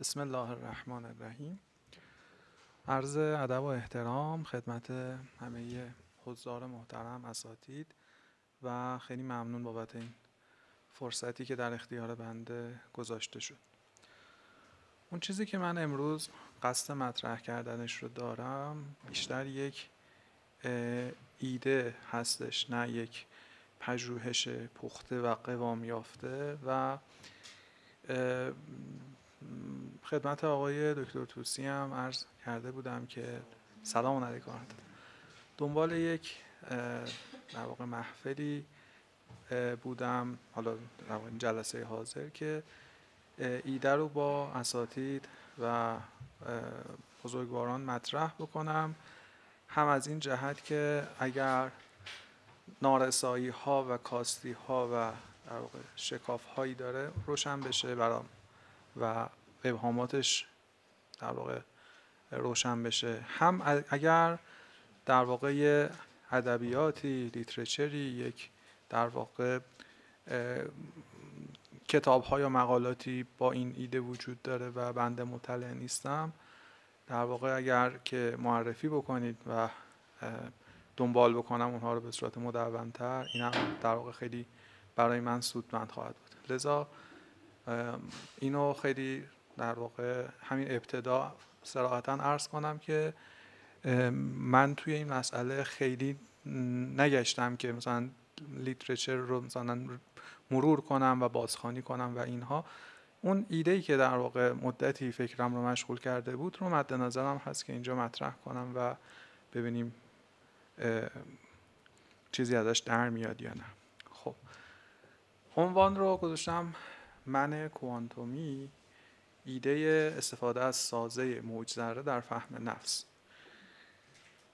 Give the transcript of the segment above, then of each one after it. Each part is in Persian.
بسم الله الرحمن الرحیم. عرض ادب و احترام خدمت همه حضار محترم، اساتید و خیلی ممنون بابت این فرصتی که در اختیار بنده گذاشته شد. اون چیزی که من امروز قصد مطرح کردنش رو دارم بیشتر یک ایده هستش، نه یک پژوهش پخته و قوام یافته و خدمت آقای دکتر طوسی هم عرض کرده بودم که سلام علیکم، دنبال یک در واقع محفلی بودم، حالا در واقع جلسه حاضر، که ایده رو با اساتید و بزرگواران مطرح بکنم، هم از این جهت که اگر نارسایی ها و کاستی ها و در واقع شکاف هایی داره روشن بشه برام و ابهاماتش در واقع روشن بشه، هم اگر در واقع یه ادبیاتی، لیترچری، یک در واقع کتاب ها یا مقالاتی با این ایده وجود داره و بنده مطلع نیستم، در واقع اگر که معرفی بکنید و دنبال بکنم اونها رو به صورت مدون‌تر، این هم در واقع خیلی برای من سودمند خواهد بود. لذا اینو خیلی در واقع همین ابتدا صراحتاً عرض کنم که من توی این مسئله خیلی نگشتم که مثلا لیترچر رو مثلا مرور کنم و بازخوانی کنم و اینها. اون ایده‌ای که در واقع مدتی فکرم رو مشغول کرده بود رو مد نظرم هست که اینجا مطرح کنم و ببینیم چیزی ازش در میاد یا نه. خب، عنوان رو گذاشتم من کوانتومی، ایده استفاده از سازه موج ذره در فهم نفس.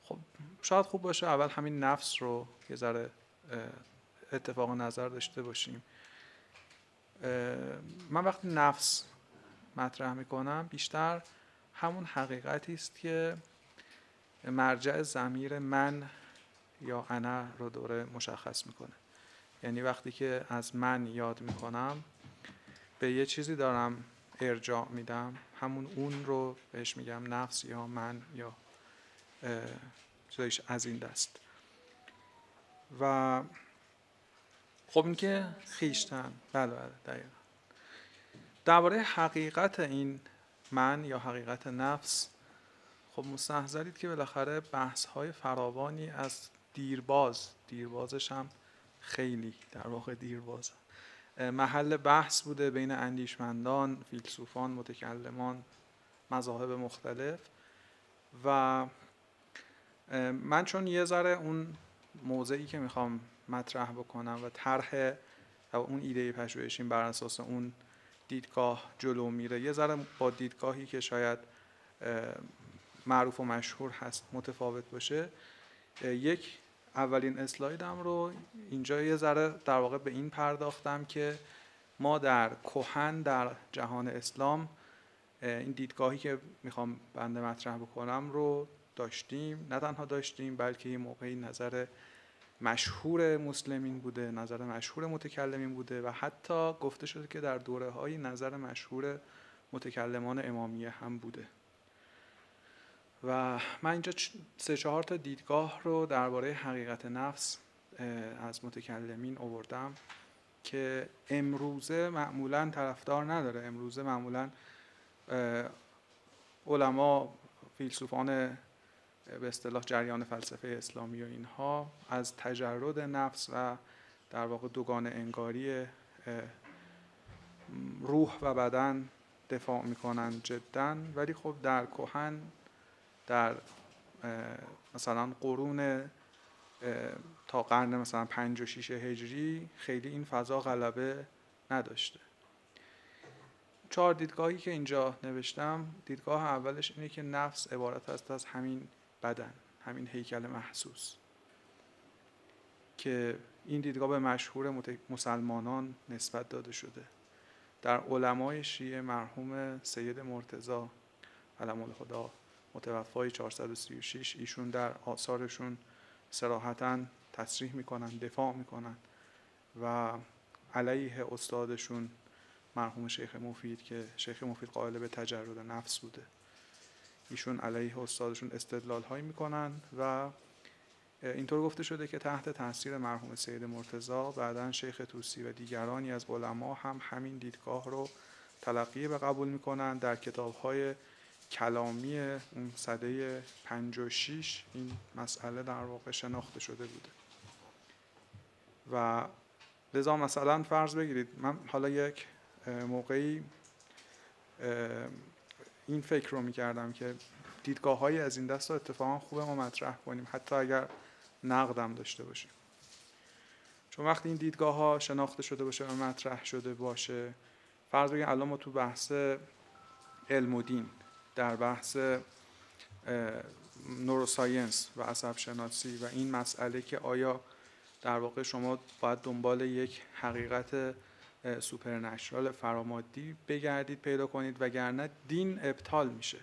خب شاید خوب باشه اول همین نفس رو یه ذره اتفاق نظر داشته باشیم. من وقتی نفس مطرح میکنم بیشتر همون حقیقتی است که مرجع ضمیر من یا انا رو دوره مشخص میکنه. یعنی وقتی که از من یاد میکنم به یه چیزی دارم ارجاع میدم، همون اون رو بهش میگم نفس یا من یا چیزایش از این دست. و خب این که خیشتن، بله دقیقا. درباره حقیقت این من یا حقیقت نفس، خب مستحضرید که بالاخره بحث های فراوانی از دیربازش هم خیلی در واقع دیرباز محل بحث بوده بین اندیشمندان، فیلسوفان، متکلمان، مذاهب مختلف. و من چون یه ذره اون موضعی که میخوام مطرح بکنم و طرح اون ایده پژوهشیم بر اساس اون دیدگاه جلو میره، یه ذره با دیدگاهی که شاید معروف و مشهور هست متفاوت باشه، یک اولین اسلایدم رو اینجا یه ذره در واقع به این پرداختم که ما در کهن در جهان اسلام این دیدگاهی که میخوام بنده مطرح بکنم رو داشتیم، نه تنها داشتیم بلکه یه موقعی نظر مشهور مسلمین بوده، نظر مشهور متکلمین بوده و حتی گفته شده که در دوره‌های نظر مشهور متکلمان امامیه هم بوده. و من اینجا 3-4 تا دیدگاه رو درباره حقیقت نفس از متکلمین آوردم که امروزه معمولاً طرفدار نداره. امروزه معمولاً علما، فیلسوفان به اصطلاح جریان فلسفه اسلامی و اینها از تجرد نفس و در واقع دوگانه انگاری روح و بدن دفاع میکنن جداً، ولی خب در کهن در مثلا قرون تا قرن مثلا 5 و 6 هجری خیلی این فضا غلبه نداشته. 4 دیدگاهی که اینجا نوشتم، دیدگاه اولش اینه که نفس عبارت است از همین بدن، همین هیکل محسوس، که این دیدگاه به مشهور مسلمانان نسبت داده شده. در علمای شیعه مرحوم سید مرتضی علم الهدی متوفای 436، ایشون در آثارشون صراحتاً تصریح میکنن، دفاع میکنن و علیه استادشون مرحوم شیخ مفید که شیخ مفید قائل به تجرد نفس بوده. ایشون علیه استادشون استدلال هایی میکنن و اینطور گفته شده که تحت تاثیر مرحوم سید مرتضی بعداً شیخ طوسی و دیگرانی از علما هم همین دیدگاه رو تلقی و قبول میکنن. در کتاب‌های کلامی اون سده 56 این مسئله در واقع شناخته شده بوده و لذا مثلا فرض بگیرید من حالا یک موقعی این فکر رو میکردم که دیدگاه‌هایی از این دست اتفاقا خوبه ما مطرح کنیم حتی اگر نقدم داشته باشیم، چون وقتی این دیدگاه‌ها شناخته شده باشه و مطرح شده باشه، فرض بگیم الان ما تو بحث علم و دین، در بحث نوروساینس و عصب شناسی و این مسئله که آیا در واقع شما باید دنبال یک حقیقت سوپرنچرال فرامادی بگردید پیدا کنید وگرنه دین ابطال میشه.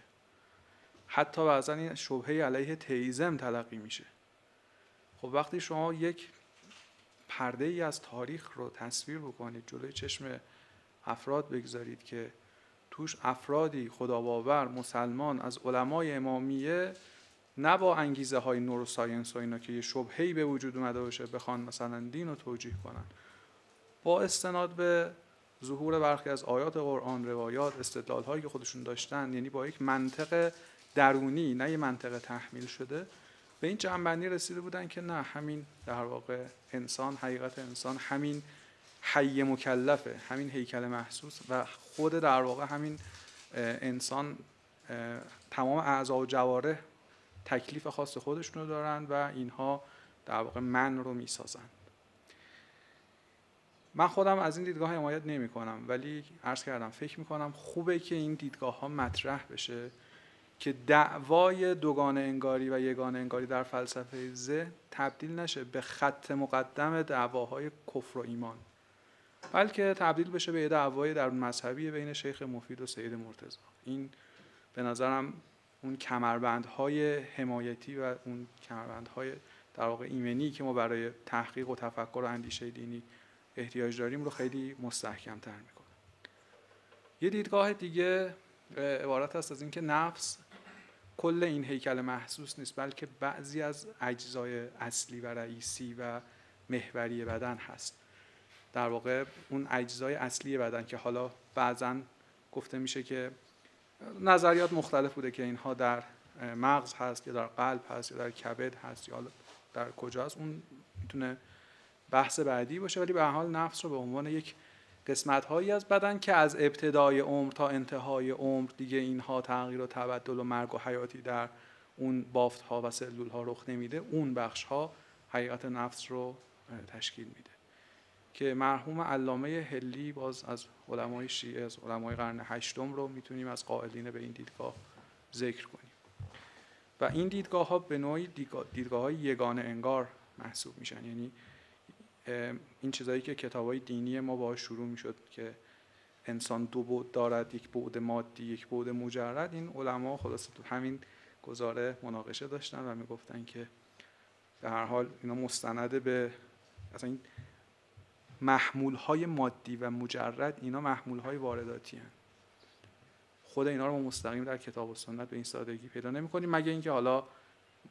حتی بعضا این شبهه علیه تئیسم تلقی میشه. خب وقتی شما یک پرده ای از تاریخ رو تصویر بکنید جلوی چشم افراد بگذارید که توش افرادی خداباور مسلمان از علمای امامیه نه با انگیزه های نوروساینس و اینا که یه شبهه‌ای به وجود اومده باشه بخوان مثلا دین رو توجیه کنن، با استناد به ظهور برخی از آیات قرآن، روایات، استدلال هایی که خودشون داشتن، یعنی با یک منطق درونی نه یه منطق تحمیل شده، به این جنبندی رسیده بودن که نه، همین در واقع انسان، حقیقت انسان همین حی مکلفه، همین هیکل محسوس و خود در واقع همین انسان تمام اعضا و جوارح تکلیف خاص خودشون رو دارن و اینها در واقع من رو میسازن. من خودم از این دیدگاه حمایت نمی کنم، ولی عرض کردم فکر می کنم خوبه که این دیدگاه ها مطرح بشه که دعوای دوگانه انگاری و یگانه انگاری در فلسفه ذهن تبدیل نشه به خط مقدم دعواهای کفر و ایمان، بلکه تبدیل بشه به دعوای درون مذهبی بین شیخ مفید و سید مرتضی. این به نظرم اون کمربندهای حمایتی و اون کمربندهای در واقع ایمنی که ما برای تحقیق و تفکر و اندیشه دینی احتیاج داریم رو خیلی مستحکم‌تر میکنه. یه دیدگاه دیگه عبارت است از اینکه نفس کل این هیکل محسوس نیست، بلکه بعضی از اجزای اصلی و رئیسی و محوری بدن هست. در واقع اون اجزای اصلی بدن که حالا بعضاً گفته میشه که نظریات مختلف بوده که اینها در مغز هست یا در قلب هست یا در کبد هست یا در کجاست، اون میتونه بحث بعدی باشه، ولی به هر حال نفس رو به عنوان یک قسمت‌هایی از بدن که از ابتدای عمر تا انتهای عمر دیگه اینها تغییر و تبدل و مرگ و حیاتی در اون بافت‌ها و سلول‌ها رخ نمیده، اون بخش‌ها حقیقت نفس رو تشکیل میده که مرحوم علامه هلی باز از علمای شیعه، از علمای قرن هشتم رو میتونیم از قائلین به این دیدگاه ذکر کنیم و این دیدگاه‌ها به نوعی دیدگاه‌های یگانه انگار محسوب میشن. یعنی این چیزایی که کتاب‌های دینی ما باهاش شروع میشد که انسان دو بعد دارد، یک بعد مادی، یک بعد مجرد، این علما خلاصه تو همین گزاره مناقشه داشتن و میگفتن که به هر حال اینا مستند به اصلا این محمول‌های مادی و مجرد، اینا محمول‌های وارداتی هستند. خود اینا رو ما مستقیم در کتاب و سنت به این سادگی پیدا نمی‌کنیم، مگه اینکه حالا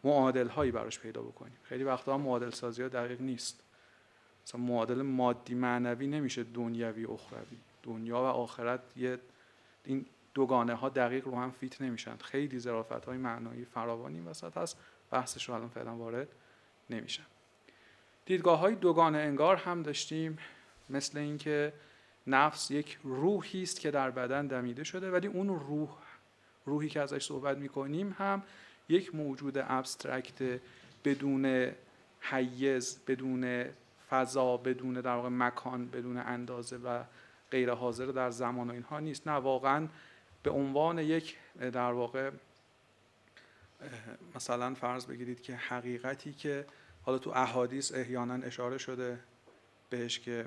معادل‌هایی براش پیدا بکنیم. خیلی وقتا معادل سازی‌ها دقیق نیست. مثلا معادل مادی معنوی نمیشه دنیوی اخروی. دنیا و آخرت این دوگانه ها دقیق رو هم فیت نمیشن. خیلی ظرافت‌های معنایی فراوانی وسط هست، بحثش رو الان فعلا وارد نمیشن. دیدگاه‌های دوگانه انگار هم داشتیم، مثل اینکه نفس یک روحی است که در بدن دمیده شده، ولی اون روحی که ازش صحبت می‌کنیم هم یک موجود ابسترکت بدون حیز، بدون فضا، بدون در واقع مکان، بدون اندازه و غیر حاضر در زمان و اینها نیست. نه، واقعا به عنوان یک در واقع مثلا فرض بگیرید که حقیقتی که حالا تو احادیث احیانا اشاره شده بهش، که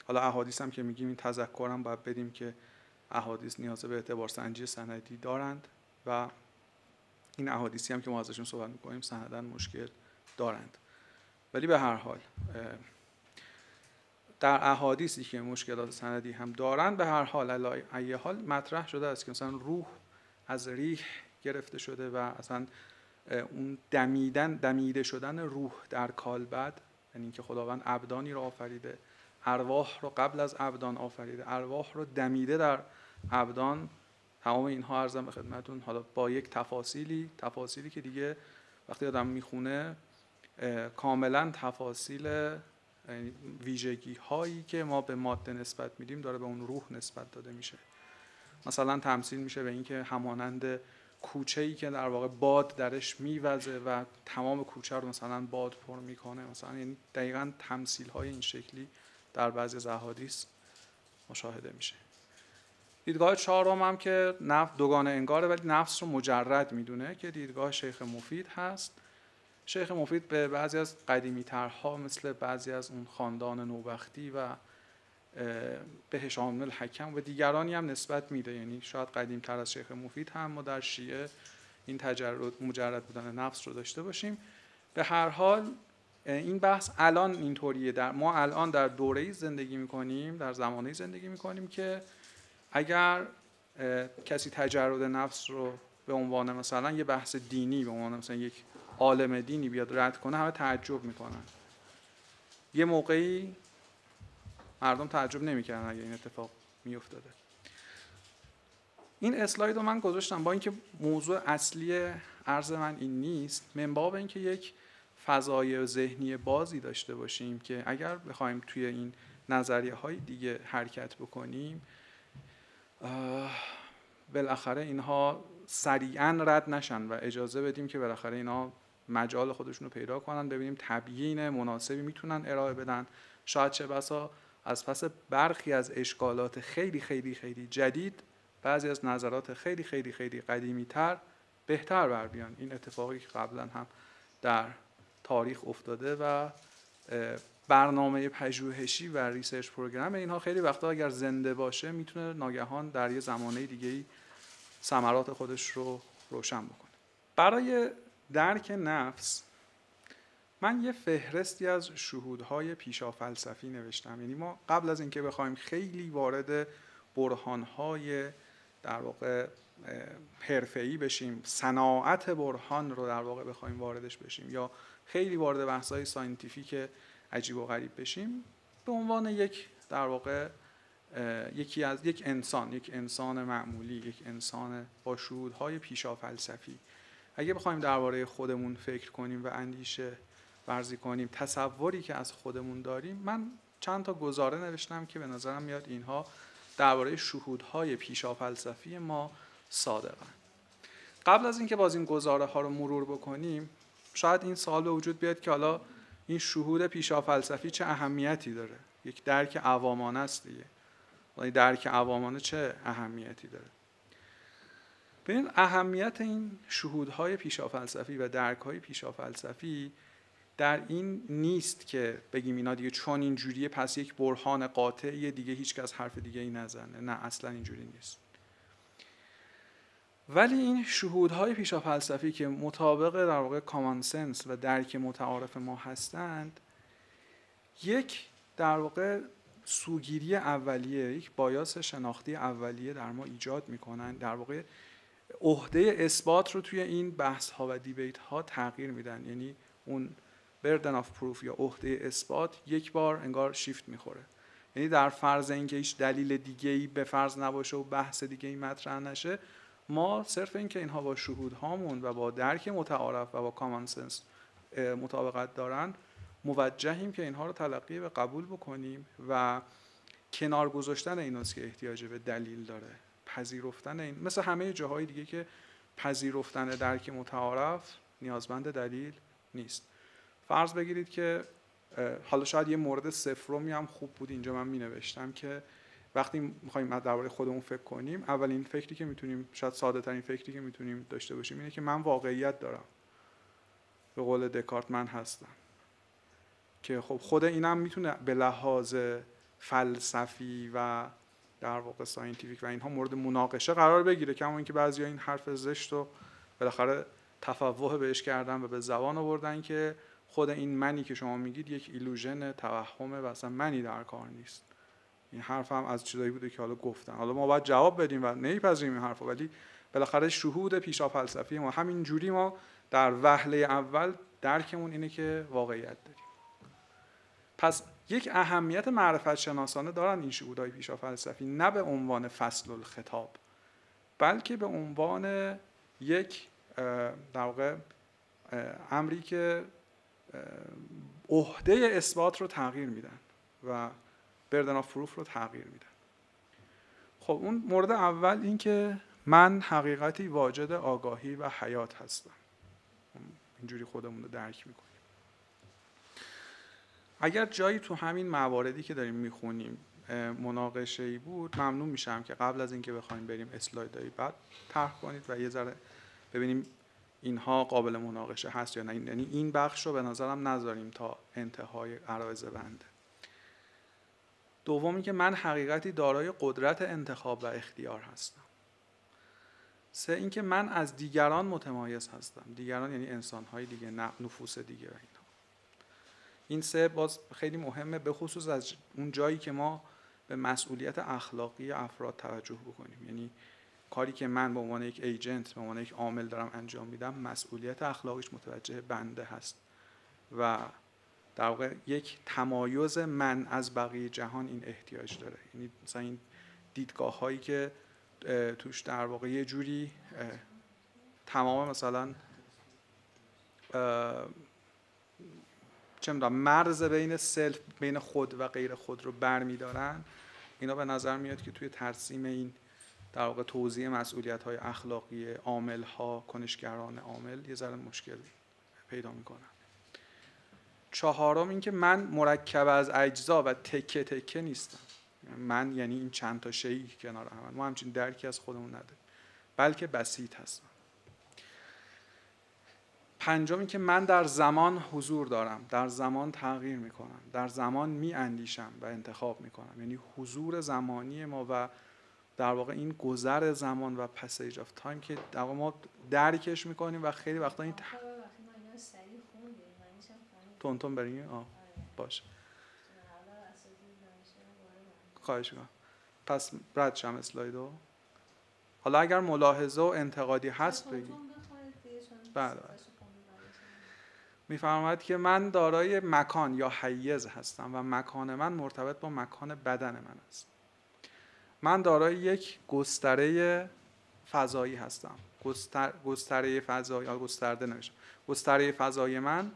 حالا احادیث هم که میگیم این تذکرم باید بدیم که احادیث نیاز به اعتبار سنجی سندی دارند و این احادیثی هم که ما ازشون صحبت میکنیم سندن مشکل دارند. ولی به هر حال در احادیثی که مشکلات سندی هم دارن به هر حال علی ای حال مطرح شده است که مثلا روح از ریح گرفته شده و اصلا اون دمیده شدن روح در کالبد، یعنی اینکه خداوند ابدانی رو آفریده، ارواح رو قبل از ابدان آفریده، ارواح رو دمیده در ابدان. تمام اینها عرضم به خدمتون حالا با یک تفاصیلی که دیگه وقتی آدم میخونه کاملا تفاصیل ویژگی هایی که ما به ماده نسبت میدیم داره به اون روح نسبت داده میشه. مثلا تمثیل میشه به اینکه همانند کوچه‌ای که در واقع باد درش میوزه و تمام کوچه رو مثلا باد پر میکنه، مثلا یعنی دقیقاً تمثیل های این شکلی در بعضی از احادیث مشاهده میشه. دیدگاه چهارم هم که نفس دوگانه انگاره ولی نفس رو مجرد میدونه که دیدگاه شیخ مفید هست. شیخ مفید به بعضی از قدیمی ترها مثل بعضی از اون خاندان نوبختی و به هشام بن الحکم و دیگرانی هم نسبت میده، یعنی شاید قدیم تر از شیخ مفید هم ما در شیعه این مجرد بودن نفس رو داشته باشیم. به هر حال این بحث الان اینطوریه، ما الان در دوره‌ای زندگی میکنیم، در زمانه‌ای زندگی میکنیم که اگر کسی تجرد نفس رو به عنوان مثلا یه بحث دینی، به عنوان مثلا یک عالم دینی بیاد رد کنه، همه تعجب میکنن. یه موقعی مردم تعجب نمیکردن اگه این اتفاق میافتاده. این اسلاید رو من گذاشتم با اینکه موضوع اصلی عرض من این نیست، من باب اینکه یک فضای ذهنی بازی داشته باشیم که اگر بخوایم توی این نظریه های دیگه حرکت بکنیم بالاخره اینها سریعا رد نشن و اجازه بدیم که بالاخره اینا مجال خودشون رو پیدا کنن، ببینیم تبیین مناسبی میتونن ارائه بدن. شاید چه بسا از پس برخی از اشکالات خیلی خیلی خیلی جدید بعضی از نظرات خیلی خیلی خیلی قدیمی تر بهتر بر بیان. این اتفاقی که قبلا هم در تاریخ افتاده و برنامه پژوهشی و ریسرچ پروگرام اینها خیلی وقتا اگر زنده باشه میتونه ناگهان در یه زمانه دیگه‌ای ثمرات خودش رو روشن بکنه. برای درک نفس من یه فهرستی از شهودهای پیشافلسفی نوشتم. یعنی ما قبل از اینکه بخوایم خیلی وارد برهانهای در واقع حرفه‌ای بشیم، صناعت برهان رو در واقع بخوایم واردش بشیم یا خیلی وارد بحث‌های ساینتیفیک عجیب و غریب بشیم، به عنوان یک در واقع یک انسان معمولی، یک انسان با شهودهای پیشافلسفی اگه بخوایم درباره خودمون فکر کنیم و اندیشه ورزی کنیم، تصوری که از خودمون داریم، من چند تا گزاره نوشتم که به نظرم میاد اینها درباره شهودهای پیشافلسفی ما صادقن. قبل از اینکه باز این گزاره ها رو مرور بکنیم، شاید این سوال به وجود بیاد که حالا این شهود پیشافلسفی چه اهمیتی داره؟ یک درک عوامانه است دیگه. ولی درک عوامانه چه اهمیتی داره؟ ببین اهمیت این شهودهای پیشافلسفی و درک‌های پیشافلسفی در این نیست که بگیم اینا دیگه چون اینجوریه پس یک برهان قاطعیه دیگه هیچکس حرف دیگه ای نزنه. نه، اصلا اینجوری نیست. ولی این شهودهای پیشافلسفی که مطابق در واقع کامان سنس و درک متعارف ما هستند، یک در واقع سوگیری اولیه، یک بایاس شناختی اولیه در ما ایجاد میکنن. در واقع عهده اثبات رو توی این بحث ها و دیبیت ها تغییر میدن. یعنی اون بردن آف پروف یا عهده اثبات یک بار انگار شیفت میخوره. یعنی در فرض اینکه هیچ دلیل دیگه‌ای به فرض نباشه و بحث دیگه‌ای مطرح نشه، ما صرف اینکه اینها با شهود هامون و با درک متعارف و با کامان سنس مطابقت دارن، موجهیم که اینها رو تلقی و قبول بکنیم و کنار گذاشتن ایناست که احتیاج به دلیل داره. پذیرفتن این مثل همه جاهای دیگه که پذیرفتن درک متعارف نیازمند دلیل نیست. فرض بگیرید که حالا شاید یه مورد صفرمی هم خوب بود اینجا من می نوشتم که وقتی میخوایم درباره خودمون فکر کنیم، اولین فکری که میتونیم، شاید ساده ترین فکری که میتونیم داشته باشیم اینه که من واقعیت دارم. به قول دکارت من هستم. که خب خود اینم میتونه به لحاظ فلسفی و در واقع ساینتیفیک و اینها مورد مناقشه قرار بگیره، کما اینکه بعضیا این حرف زشت رو بالاخره تفوه بهش کردن و به زبان آوردن که خود این منی که شما میگید یک ایلوژن، توهمه و اصلا منی در کار نیست. این حرف هم از چیزایی بوده که حالا گفتن. حالا ما باید جواب بدیم و نمیپذیریم این حرفو، ولی بالاخره شهود پیشا فلسفی ما همین جوری ما در وهله اول درکمون اینه که واقعیت داریم. پس یک اهمیت معرفت شناسانه دارن این شهودهای پیشا فلسفی، نه به عنوان فصل الخطاب، بلکه به عنوان یک در واقع امری که عهده اثبات رو تغییر میدن و بردن آف پروف رو تغییر میدن. خب اون مورد اول این که من حقیقتی واجد آگاهی و حیات هستم. اینجوری خودمون رو درک میکنیم. اگر جایی تو همین مواردی که داریم میخونیم مناقشه‌ای بود، ممنون میشم که قبل از اینکه بخوایم بریم اسلایدهای بعد طرح کنید و یه ذره ببینیم اینها قابل مناقشه هست یا نه. یعنی این بخش رو به نظرم نذاریم تا انتهای عرایض بنده. دومی که من حقیقتی دارای قدرت انتخاب و اختیار هستم. سه اینکه من از دیگران متمایز هستم. دیگران یعنی انسان‌های دیگه، نفوس دیگه و اینا. این سه باز خیلی مهمه، به خصوص از اون جایی که ما به مسئولیت اخلاقی افراد توجه بکنیم. یعنی کاری که من به عنوان یک ایجنت، به عنوان یک عامل دارم انجام میدم، مسئولیت اخلاقیش متوجه بنده هست و در واقع یک تمایز من از بقیه جهان این احتیاج داره. یعنی مثلا این دیدگاه هایی که توش در واقع یه جوری تمام مثلا چه میدونم مرز بین سلف، بین خود و غیر خود رو برمیدارن، اینا به نظر میاد که توی ترسیم این در واقع توزیع مسئولیت‌های اخلاقی عامل‌ها، کنشگران عامل یه ذره مشکل پیدا می‌کنن. چهارم این که من مرکب از اجزا و تکه تکه نیستم. من یعنی این چند تا شیء کنار هم، ما همچین درکی از خودمون نداریم، بلکه بسیط هستم. پنجم این که من در زمان حضور دارم، در زمان تغییر میکنم، در زمان میاندیشم و انتخاب میکنم. یعنی حضور زمانی ما و در واقع این گذر زمان و پسیج آف تایم که در واقع ما درکش میکنیم و خیلی وقتا این تون بریم. باشه، خواهش میکنم. پس رد شم اسلایدو. حالا اگر ملاحظه و انتقادی هست بگید. بله. میفرماید که من دارای مکان یا حیز هستم و مکان من مرتبط با مکان بدن من است. من دارای یک گستره فضایی هستم. گستره فضایی، یا گسترده نمیشه. گستره فضای من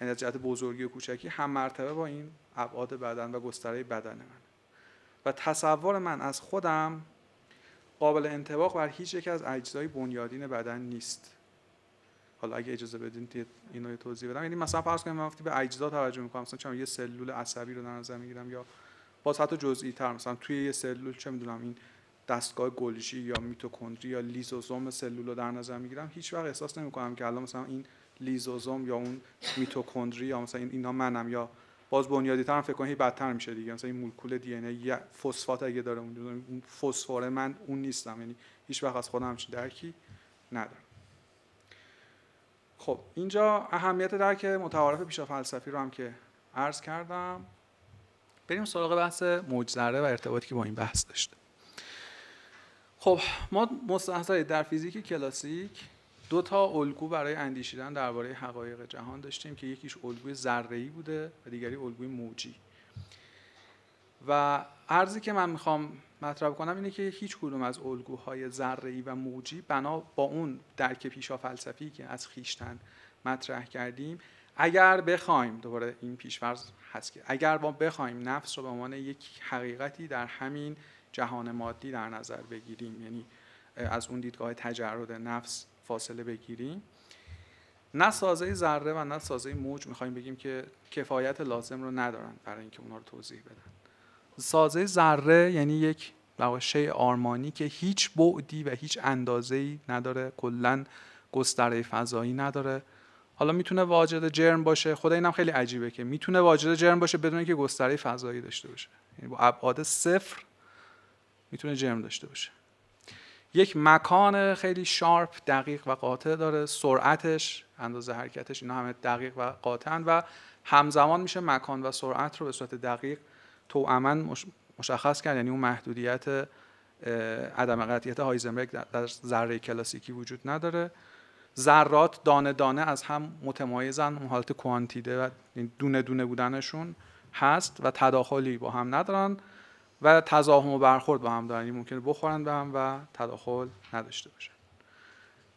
یعنی از جهت بزرگی و کوچکی هم مرتبه با این ابعاد بدن و گستره بدن من. و تصور من از خودم قابل انطباق بر هیچ یک از اجزای بنیادین بدن نیست. حالا اگه اجازه بدین اینو توضیح بدم. یعنی مثلا فرض کنیم من وقتی به اجزا توجه میکنم، مثلا چون یه سلول عصبی رو در نظر میگیرم، یا باز حتی جزئی تر مثلا توی یه سلول چه میدونم این دستگاه گلژی یا میتوکندری یا لیزوزوم سلول رو در نظر میگیرم، هیچ وقت احساس نمیکنم که الان مثلا این لیزوزوم یا اون میتوکندری یا مثلا اینا منم. یا باز بنیادی تر فکر کنید بدتر میشه دیگه، مثلا این مولکول دی ان ای یا فسفات اگه داره اون فسفر من اون نیستم. یعنی هیچ وقت از خودم همچین درکی ندارم. خب اینجا اهمیت درک متعارف پیشا فلسفی رو هم که عرض کردم، بریم سراغ بحث موج ذره و ارتباطی که با این بحث داشته. خب ما مستحضرید در فیزیک کلاسیک دو تا الگو برای اندیشیدن درباره حقایق جهان داشتیم که یکیش الگوی ذره‌ای بوده و دیگری الگوی موجی. و عرضی که من میخوام مطرح کنم اینه که هیچ کدوم از الگوهای ذره‌ای و موجی بنا با اون درک پیشا فلسفی که از خویشتن مطرح کردیم، اگر بخوایم، دوباره این پیش‌فرض هست که اگر ما بخوایم نفس رو به عنوان یک حقیقتی در همین جهان مادی در نظر بگیریم، یعنی از اون دیدگاه تجرد نفس فاصله بگیریم، نه سازه ذره و نه سازه موج میخوایم بگیم که کفایت لازم رو ندارن برای اینکه اونها رو توضیح بدن. سازه ذره یعنی یک شیء آرمانی که هیچ بعدی و هیچ اندازه‌ای نداره، کلاً گستره فضایی نداره. حالا میتونه واجد جرم باشه، خدا اینم خیلی عجیبه که میتونه واجد جرم باشه بدون اینکه گستره فضایی داشته باشه. یعنی با ابعاد صفر میتونه جرم داشته باشه. یک مکان خیلی شارپ، دقیق و قاطع داره. سرعتش اندازه حرکتش، اینا همه دقیق و قاطعن و همزمان میشه مکان و سرعت رو به صورت دقیق توأماً مشخص کرد. یعنی اون محدودیت عدم قطعیت هایزنبرگ در ذره کلاسیکی وجود نداره. ذرات دانه دانه از هم متمایزن، اون حالت کوانتیته و دونه دونه بودنشون هست و تداخلی با هم ندارن و تزاحم و برخورد با هم دارن، یعنی ممکنه بخورن به هم و تداخل نداشته باشن.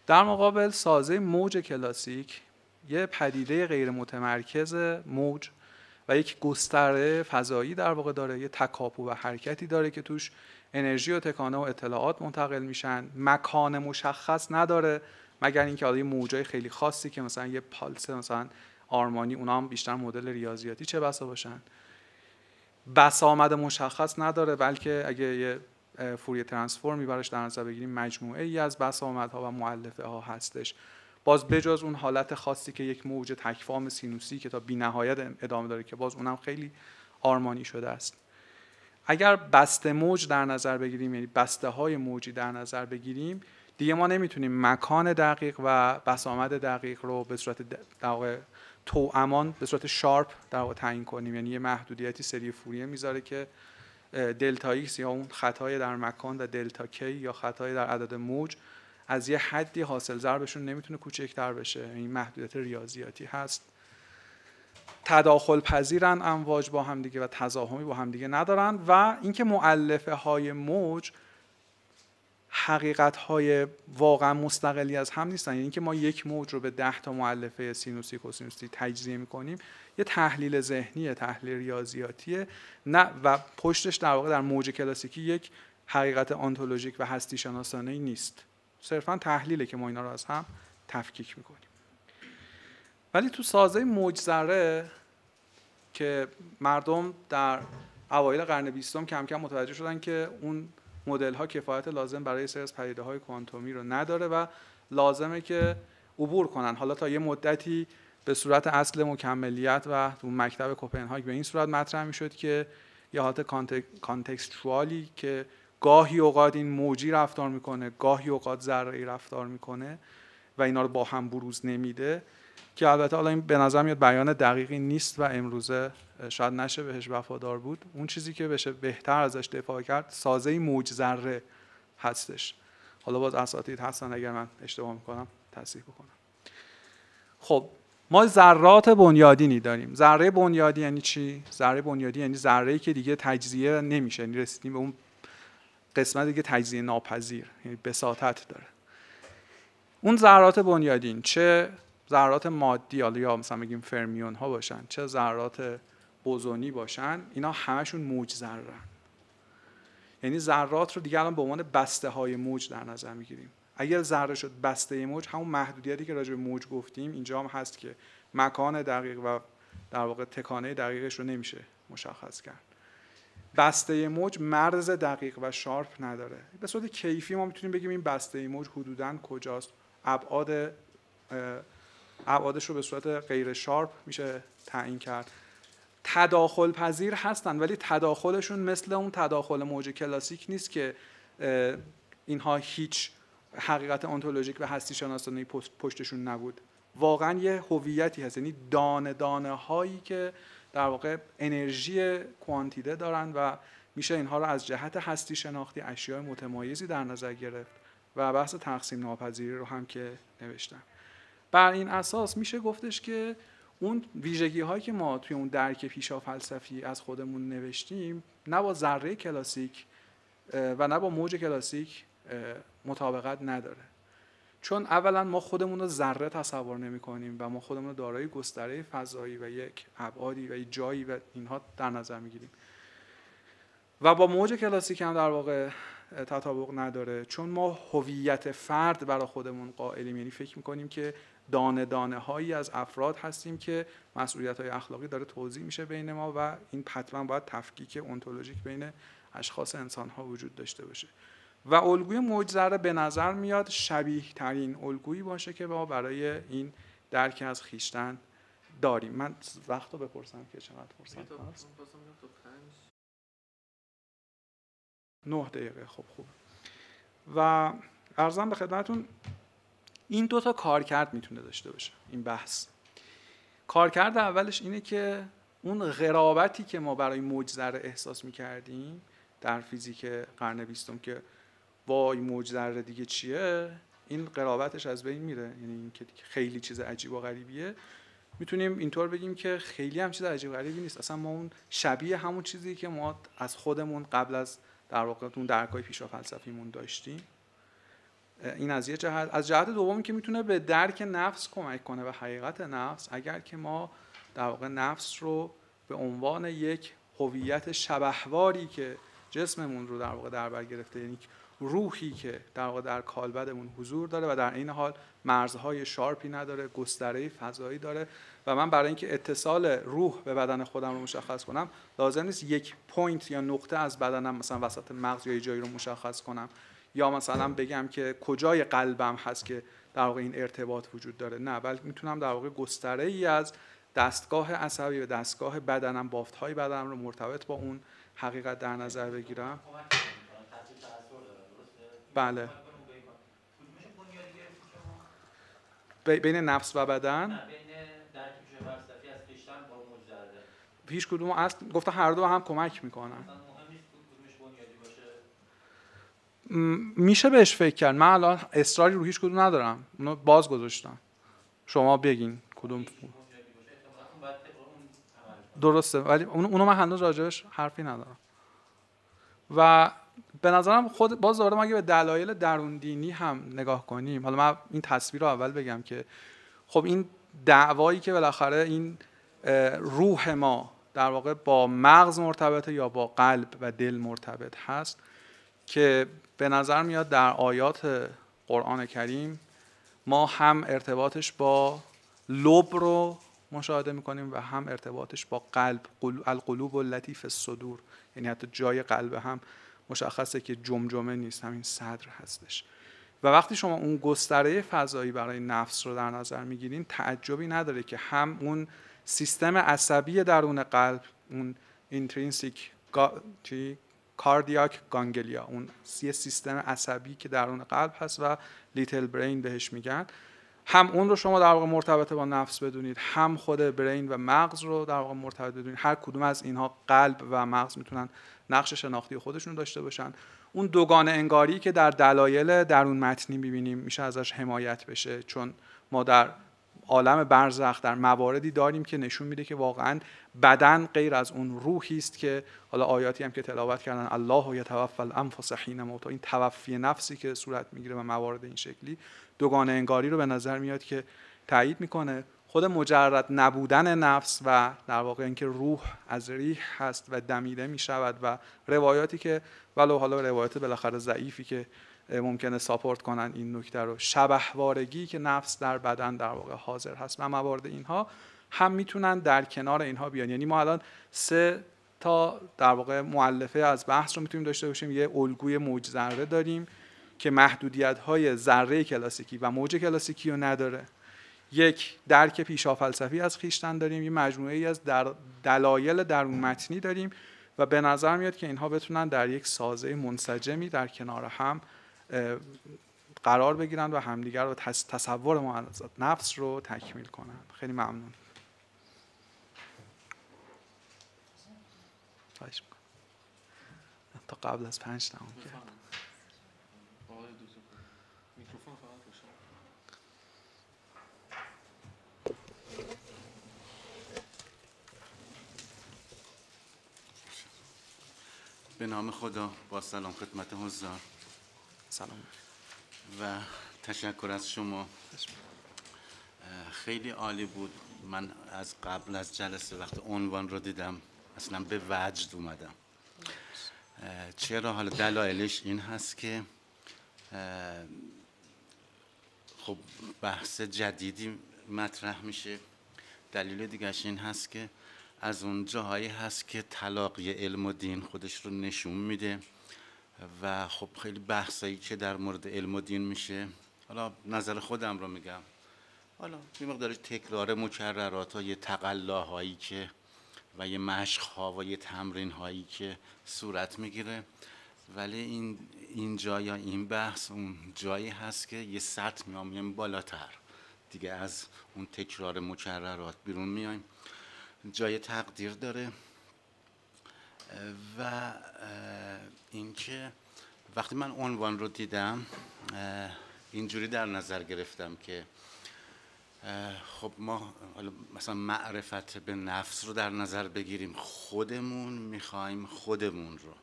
در مقابل سازه موج کلاسیک یه پدیده غیر متمرکز موج و یک گستره فضایی در واقع داره، یه تکاپو و حرکتی داره که توش انرژی و تکانه و اطلاعات منتقل میشن، مکان مشخص نداره مگر اینکه حالا موجای خیلی خاصی که مثلا یه پالس مثلا آرمانی، اونا هم بیشتر مدل ریاضیاتی چه بسا باشن، بسامد مشخص نداره، بلکه اگه یه فوریه ترانسفورمی براش در نظر بگیریم مجموعه ای از بسامدها و مؤلفه ها هستش. باز بجز اون حالت خاصی که یک موج تکفام سینوسی که تا بی‌نهایت ادامه داره که باز اونم خیلی آرمانی شده است. اگر بسته موج در نظر بگیریم، یعنی بسته های موجی در نظر بگیریم، دیگه ما نمیتونیم مکان دقیق و بسامد دقیق رو به صورت در واقع توأمان به صورت شارپ در واقع تعیین کنیم. یعنی یه محدودیتی سری فوریه میذاره که دلتا ایکس یا اون خطای در مکان و دلتا کی یا خطای در عدد موج از یه حدی حاصل ضربشون نمیتونه کوچکتر بشه. این محدودیت ریاضیاتی هست. تداخل پذیرن امواج با هم دیگه و تزاحمی با هم دیگه ندارن و اینکه مؤلفه های موج حقیقت های واقعا مستقلی از هم نیستن. یعنی اینکه ما یک موج رو به 10 تا مؤلفه سینوسی کوسینوسی تجزیه میکنیم یه تحلیل ذهنیه، تحلیل ریاضیاتیه، نه و پشتش در واقع در موج کلاسیکی یک حقیقت آنتولوژیک و هستی شناسانه‌ای نیست، صرفا تحلیله که ما اینا رو از هم تفکیک میکنیم. ولی تو سازه موج ذره که مردم در اوایل قرن 20 کم کم متوجه شدن که اون مدل ها کفایت لازم برای سری از پدیده های کوانتومی رو نداره و لازمه که عبور کنن. حالا تا یه مدتی به صورت اصل مکملیت و تو مکتب کوپنهاگ به این صورت مطرح میشد که یه حالت کانتکستوالی که گاهی اوقات این موجی رفتار میکنه، گاهی اوقات ذره‌ای رفتار میکنه و اینا رو با هم بروز نمیده، که البته حالا این به نظر میاد بیان دقیقی نیست و امروزه شاید نشه بهش وفادار بود. اون چیزی که بشه بهتر ازش دفاع کرد سازه موج ذره هستش. حالا باز اساتید هستن اگر من اشتباه میکنم تصحیح بکنم. خب ما ذرات بنیادینی داریم. ذره بنیادی یعنی چی؟ ذره بنیادی یعنی ذره‌ای که دیگه تجزیه نمیشه، یعنی رسیدیم به اون قسمت دیگه تجزیه ناپذیر، یعنی بساطت داره. اون ذرات بنیادین چه ذرات مادی یا مثلا بگیم فرمیون ها باشن، چه ذرات بوزونی باشن، اینا همشون موج ذره‌ن. یعنی ذرات رو دیگه الان به عنوان بسته های موج در نظر میگیریم. اگر ذره شد بسته موج، همون محدودیتی که راجع به موج گفتیم اینجا هم هست که مکان دقیق و در واقع تکانه دقیقش رو نمیشه مشخص کرد. بسته موج مرز دقیق و شارپ نداره. به صورت کیفی ما میتونیم بگیم این بسته موج حدوداً کجاست، ابعادش رو به صورت غیر شارپ میشه تعیین کرد. تداخل پذیر هستن ولی تداخلشون مثل اون تداخل موج کلاسیک نیست که اینها هیچ حقیقت انتولوژیک و هستی شناسانه‌ای پشتشون نبود. واقعا یه هویتی هست، یعنی دانه دانه هایی که در واقع انرژی کوانتیته دارن و میشه اینها رو از جهت هستی شناختی اشیاء متمایزی در نظر گرفت و بحث تقسیم ناپذیری رو هم که نوشتم. بر این اساس میشه گفتش که اون ویژگی هایی که ما توی اون درک پیشا فلسفی از خودمون نوشتیم نه با ذره کلاسیک و نه با موج کلاسیک مطابقت نداره. چون اولا ما خودمون رو ذره تصور نمی کنیم و ما خودمون رو دارای گستره فضایی و یک ابعادی و یک جایی و اینها در نظر میگیریم و با موج کلاسیک هم در واقع تطابق نداره، چون ما هویت فرد برای خودمون قائلیم. یعنی فکر میکنیم که دانه دانه هایی از افراد هستیم که مسئولیت های اخلاقی داره توزیع میشه بین ما و این حتما باید تفکیک انتولوژیک بین اشخاص انسان ها وجود داشته باشه و الگوی موج ذره به نظر میاد شبیه ترین الگویی باشه که ما برای این درک از خویشتن داریم. من وقت رو بپرسم که چقدر فرصت هست؟ 9 دقیقه. خب خوب. و عرضم به خدمتون این دو تا کارکرد میتونه داشته باشه این بحث. کارکرد اولش اینه که اون غرابتی که ما برای موج ذره احساس میکردیم در فیزیک قرن 20 که وای موج ذره دیگه چیه، این غرابتش از بین میره. یعنی این که خیلی چیز عجیب و غریبیه، میتونیم اینطور بگیم که خیلی هم چیز عجیب و غریبی نیست. اصلا ما اون شبیه همون چیزی که ما از خودمون قبل از در واقع اون درکای پیشا فلسفیمون داشتیم. این از یه جهت. از جهت دومی که میتونه به درک نفس کمک کنه و حقیقت نفس، اگر که ما در واقع نفس رو به عنوان یک هویت شبحواری که جسممون رو در واقع در بر گرفته، یعنی روحی که در واقع در کالبدمون حضور داره و در این حال مرزهای شارپی نداره، گستره فضایی داره و من برای اینکه اتصال روح به بدن خودم رو مشخص کنم لازم نیست یک پوینت یا نقطه از بدنم مثلا وسط مغز یا جایی رو مشخص کنم یا مثلا بگم که کجای قلبم هست که در واقع این ارتباط وجود داره. نه، بلکه میتونم در واقع گستره‌ای از دستگاه عصبی و دستگاه بدنم، بافت‌های بدنم رو مرتبط با اون حقیقت در نظر بگیرم. بله. بین نفس و بدن؟ هیچ کدوم اصلا گفتم هر دو هم کمک میکنن. میشه بهش فکر کرد. من الان اصراری رو هیچ کدوم ندارم، اونو باز گذاشتم. شما بگین کدوم درسته، ولی اونو من هنوز راجعش حرفی ندارم. و به نظرم خود باز دوباره ما اگه به دلایل درون دینی هم نگاه کنیم، حالا من این تصویر رو اول بگم که خب این دعوایی که بالاخره این روح ما در واقع با مغز مرتبطه یا با قلب و دل مرتبط هست، که به نظر میاد در آیات قرآن کریم ما هم ارتباطش با لب رو مشاهده میکنیم و هم ارتباطش با قلب. القلوب التي فی الصدور، یعنی حتی جای قلب هم مشخصه که جمجمه نیست، همین صدر هستش. و وقتی شما اون گستره فضایی برای نفس رو در نظر میگیرین، تعجبی نداره که هم اون سیستم عصبی درون قلب، اون اینترینسیک کاردیاک گانگلیا، اون سیستم عصبی که درون قلب هست و لیتل برین بهش میگن، هم اون رو شما در واقع مرتبط با نفس بدونید، هم خود برین و مغز رو در واقع مرتبط بدونید. هر کدوم از اینها، قلب و مغز، میتونن نقش شناختی خودشون داشته باشن. اون دوگانه انگاری که در دلایل درون متنی میبینیم میشه ازش حمایت بشه، چون ما در عالم برزخ در مواردی داریم که نشون میده که واقعا بدن غیر از اون روحی است که حالا آیاتی هم که تلاوت کردن الله یتوفی الانفس حین موتها، این توفی نفسی که صورت میگیره و موارد این شکلی، دوگانه انگاری رو به نظر میاد که تایید میکنه. خود مجرد نبودن نفس و در واقع اینکه روح از ریح هست و دمیده میشود و روایاتی که ولو حالا روایات بالاخره ضعیفی که ممکنه ساپورت کنن این نکته رو، شبحوارگی که نفس در بدن در واقع حاضر هست و موارد اینها هم میتونن در کنار اینها بیان. یعنی ما الان 3 تا در واقع مؤلفه از بحث رو میتونیم داشته باشیم. یه الگوی موج ذره داریم که محدودیت‌های ذره کلاسیکی و موج کلاسیکی رو نداره. یک درک پیشا فلسفی از خویشتن داریم. یه مجموعه‌ای از دلایل درون متنی داریم و به نظر میاد که اینها بتونن در یک سازه منسجمی در کنار هم قرار بگیرن و همدیگر رو تصور ما از نفس رو تکمیل کنن. خیلی ممنون. خواهش می‌کنم. تا قبل از 5 تمام کرد. میکروفون فقط روشن. به نام خدا، با سلام خدمت حضار. سلام و تشکر از شما. خیلی عالی بود. من از قبل از جلسه وقت عنوان رو دیدم اصلا به وجد اومدم. چرا؟ حالا دلایلش این هست که خب بحث جدیدی مطرح میشه. دلیل دیگرش این هست که از اون جاهایی هست که تلاقی علم و دین خودش رو نشون میده و خب خیلی بحثایی که در مورد علم و دین میشه، حالا نظر خودم رو میگم، حالا یه مقدار تکرار مکررات ها، یه تقلاهایی که و یه مشق‌ها و یه تمرین‌هایی که صورت میگیره ولی این جا یا این بحث اون جایی هست که یه سطح میایم بالاتر دیگه، از اون تکرار مکررات بیرون میایم، جای تقدیر داره. و اینکه وقتی من عنوان رو دیدم اینجوری در نظر گرفتم که خب ما مثلا معرفت به نفس رو در نظر بگیریم، خودمون میخوایم خودمون رو،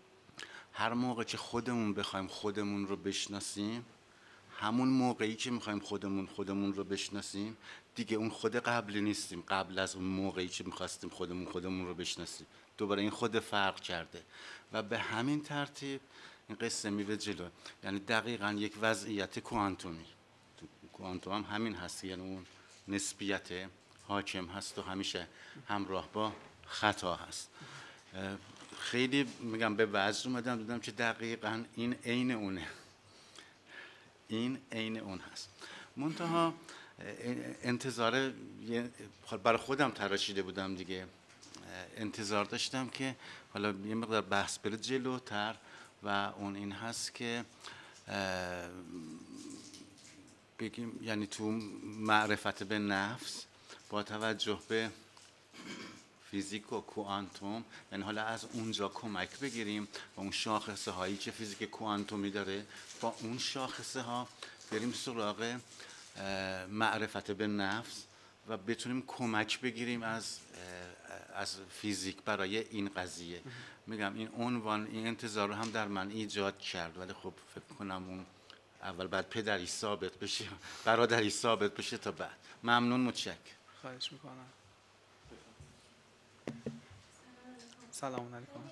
هر موقع که خودمون بخوایم خودمون رو بشناسیم، همون موقعی که میخوایم خودمون رو بشناسیم دیگه اون خود قبلی نیستیم، قبل از اون موقعی که میخواستیم خودمون رو بشناسیم دوباره این خود فرق کرده و به همین ترتیب این قصه میره جلو. یعنی دقیقاً یک وضعیت کوانتومی، کوانتوم هم همین هست، یعنی اون نسبیت حاکم هست و همیشه همراه با خطا هست. خیلی میگم به وجد اومدم دیدم که دقیقاً این عین اونه، این عین اون هست. منتها انتظار برای خودم تراشیده بودم دیگه، انتظار داشتم که حالا یه مقدار بحث بره جلوتر و اون این هست که بگیم یعنی تو معرفت به نفس با توجه به فیزیک و کوانتوم، یعنی حالا از اونجا کمک بگیریم و اون شاخصه هایی که فیزیک کوانتومی داره با اون شاخصه ها بریم سراغ معرفت به نفس و بتونیم کمک بگیریم از فیزیک برای این قضیه. میگم این عنوان این انتظار رو هم در من ایجاد کرد، ولی خب فکر کنم اون اول بعد پدری ثابت بشه، برادری ثابت بشه تا بعد. ممنون، متشکرم. خواهش میکنم. سلام علیکم.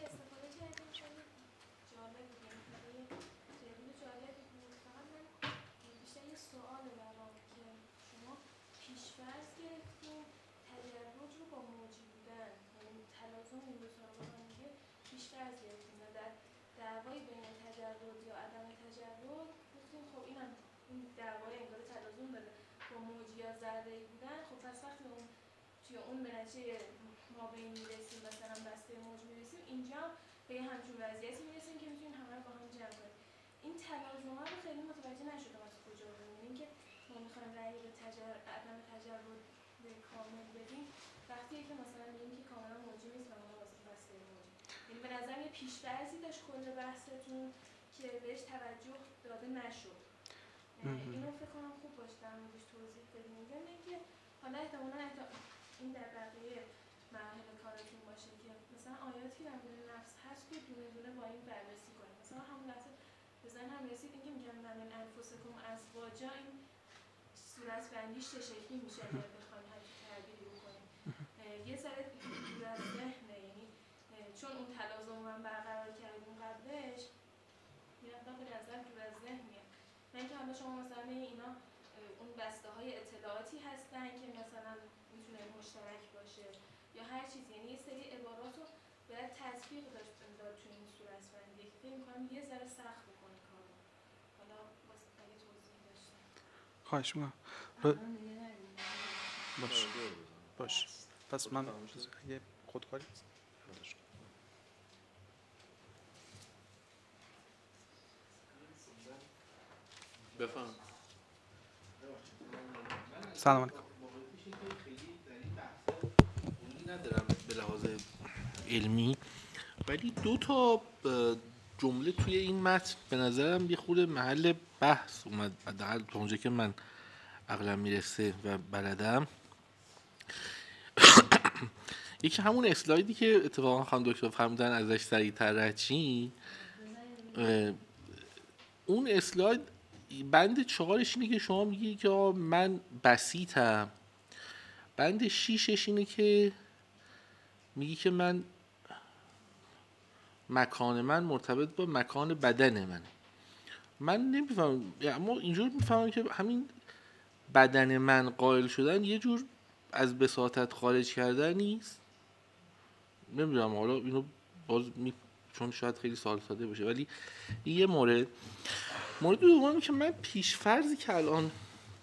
دعوای بین تجرد یا عدم تجرد گفتیم خب اینم این دعوای انگار تلازم داره با موج یا ذره‌ای بودن. خب پس وقتی اون توی اون به نتیجه ما به این میرسیم، مثلا بسته موج میرسیم، اینجا به یه همچون وضعیتی میرسیم که میتونیم همه رو با هم جمع کنیم. این تلازم‌ها رو خیلی متوجه نشدم از کجا بودیم، اینکه ما میخوایم رأی به عدم تجرد کامل بدیم وقتی که مثلا میگیم که کاملا موجی نیست و ما واسه بسته موجی. یعنی به نظر یه پیش‌فرضی داشت کل بحثتون که بهش توجه داده نشد. اینو فکر کنم خوب باشه در موردش توضیح بدیم. ضمن اینکه حالا احتمالاً این در بقیه مراحل کارتون باشه که مثلا آیاتی در مورد نفس هست که دونه دونه با این بررسی کنیم. مثلا همون لحظه به ذهنم رسید اینکه میگم من انفسکم ازواجا، این صورت بندیش چه شکلی میشه اگر بخوایم همین تعبیری بکنیم. یه ذره دور از ذهنه، یعنی چون اون تلازم من برقرار کردیم قبلش یه مقدار به نظر دور از ذهن میاد. نه اینکه حالا شما مثلا اینا اون بسته های اطلاعاتی هستن که مثلا میتونه مشترک باشه یا هر چیزی، یعنی یه سری عبارات رو باید تطبیق داد توی این صورت بندی که فکر می‌کنم یه ذره سخت بکنه کارو. حالا واسه اگه توضیح داشتم. خواهش میکنم. باش. پس من یه خودکاری بفهم. سلام علیکم. ندارم به لحاظ علمی، ولی دو تا جمله توی این متن به نظرم یه خورده محل بحث اومد، حداقل تا اونجا که من عقلم میرسه و بلدم. یکی همون اسلایدی که اتفاقا خانم دکتر فرمودن ازش سریع‌تر رد شیم، اون اسلاید بند 4ش اینه که شما میگی که من بسیطم، بند 6ش اینه که میگی که مکان من مرتبط با مکان بدن منه. من نمیفهمم، اما اینجور میفهمم که همین بدن من قائل شدن یه جور از بساطت خارج کردن نیست. نمیدونم، حالا اینو باز چون شاید خیلی سوال ساده باشه، ولی یه مورد دومی که من پیش‌فرضی که الان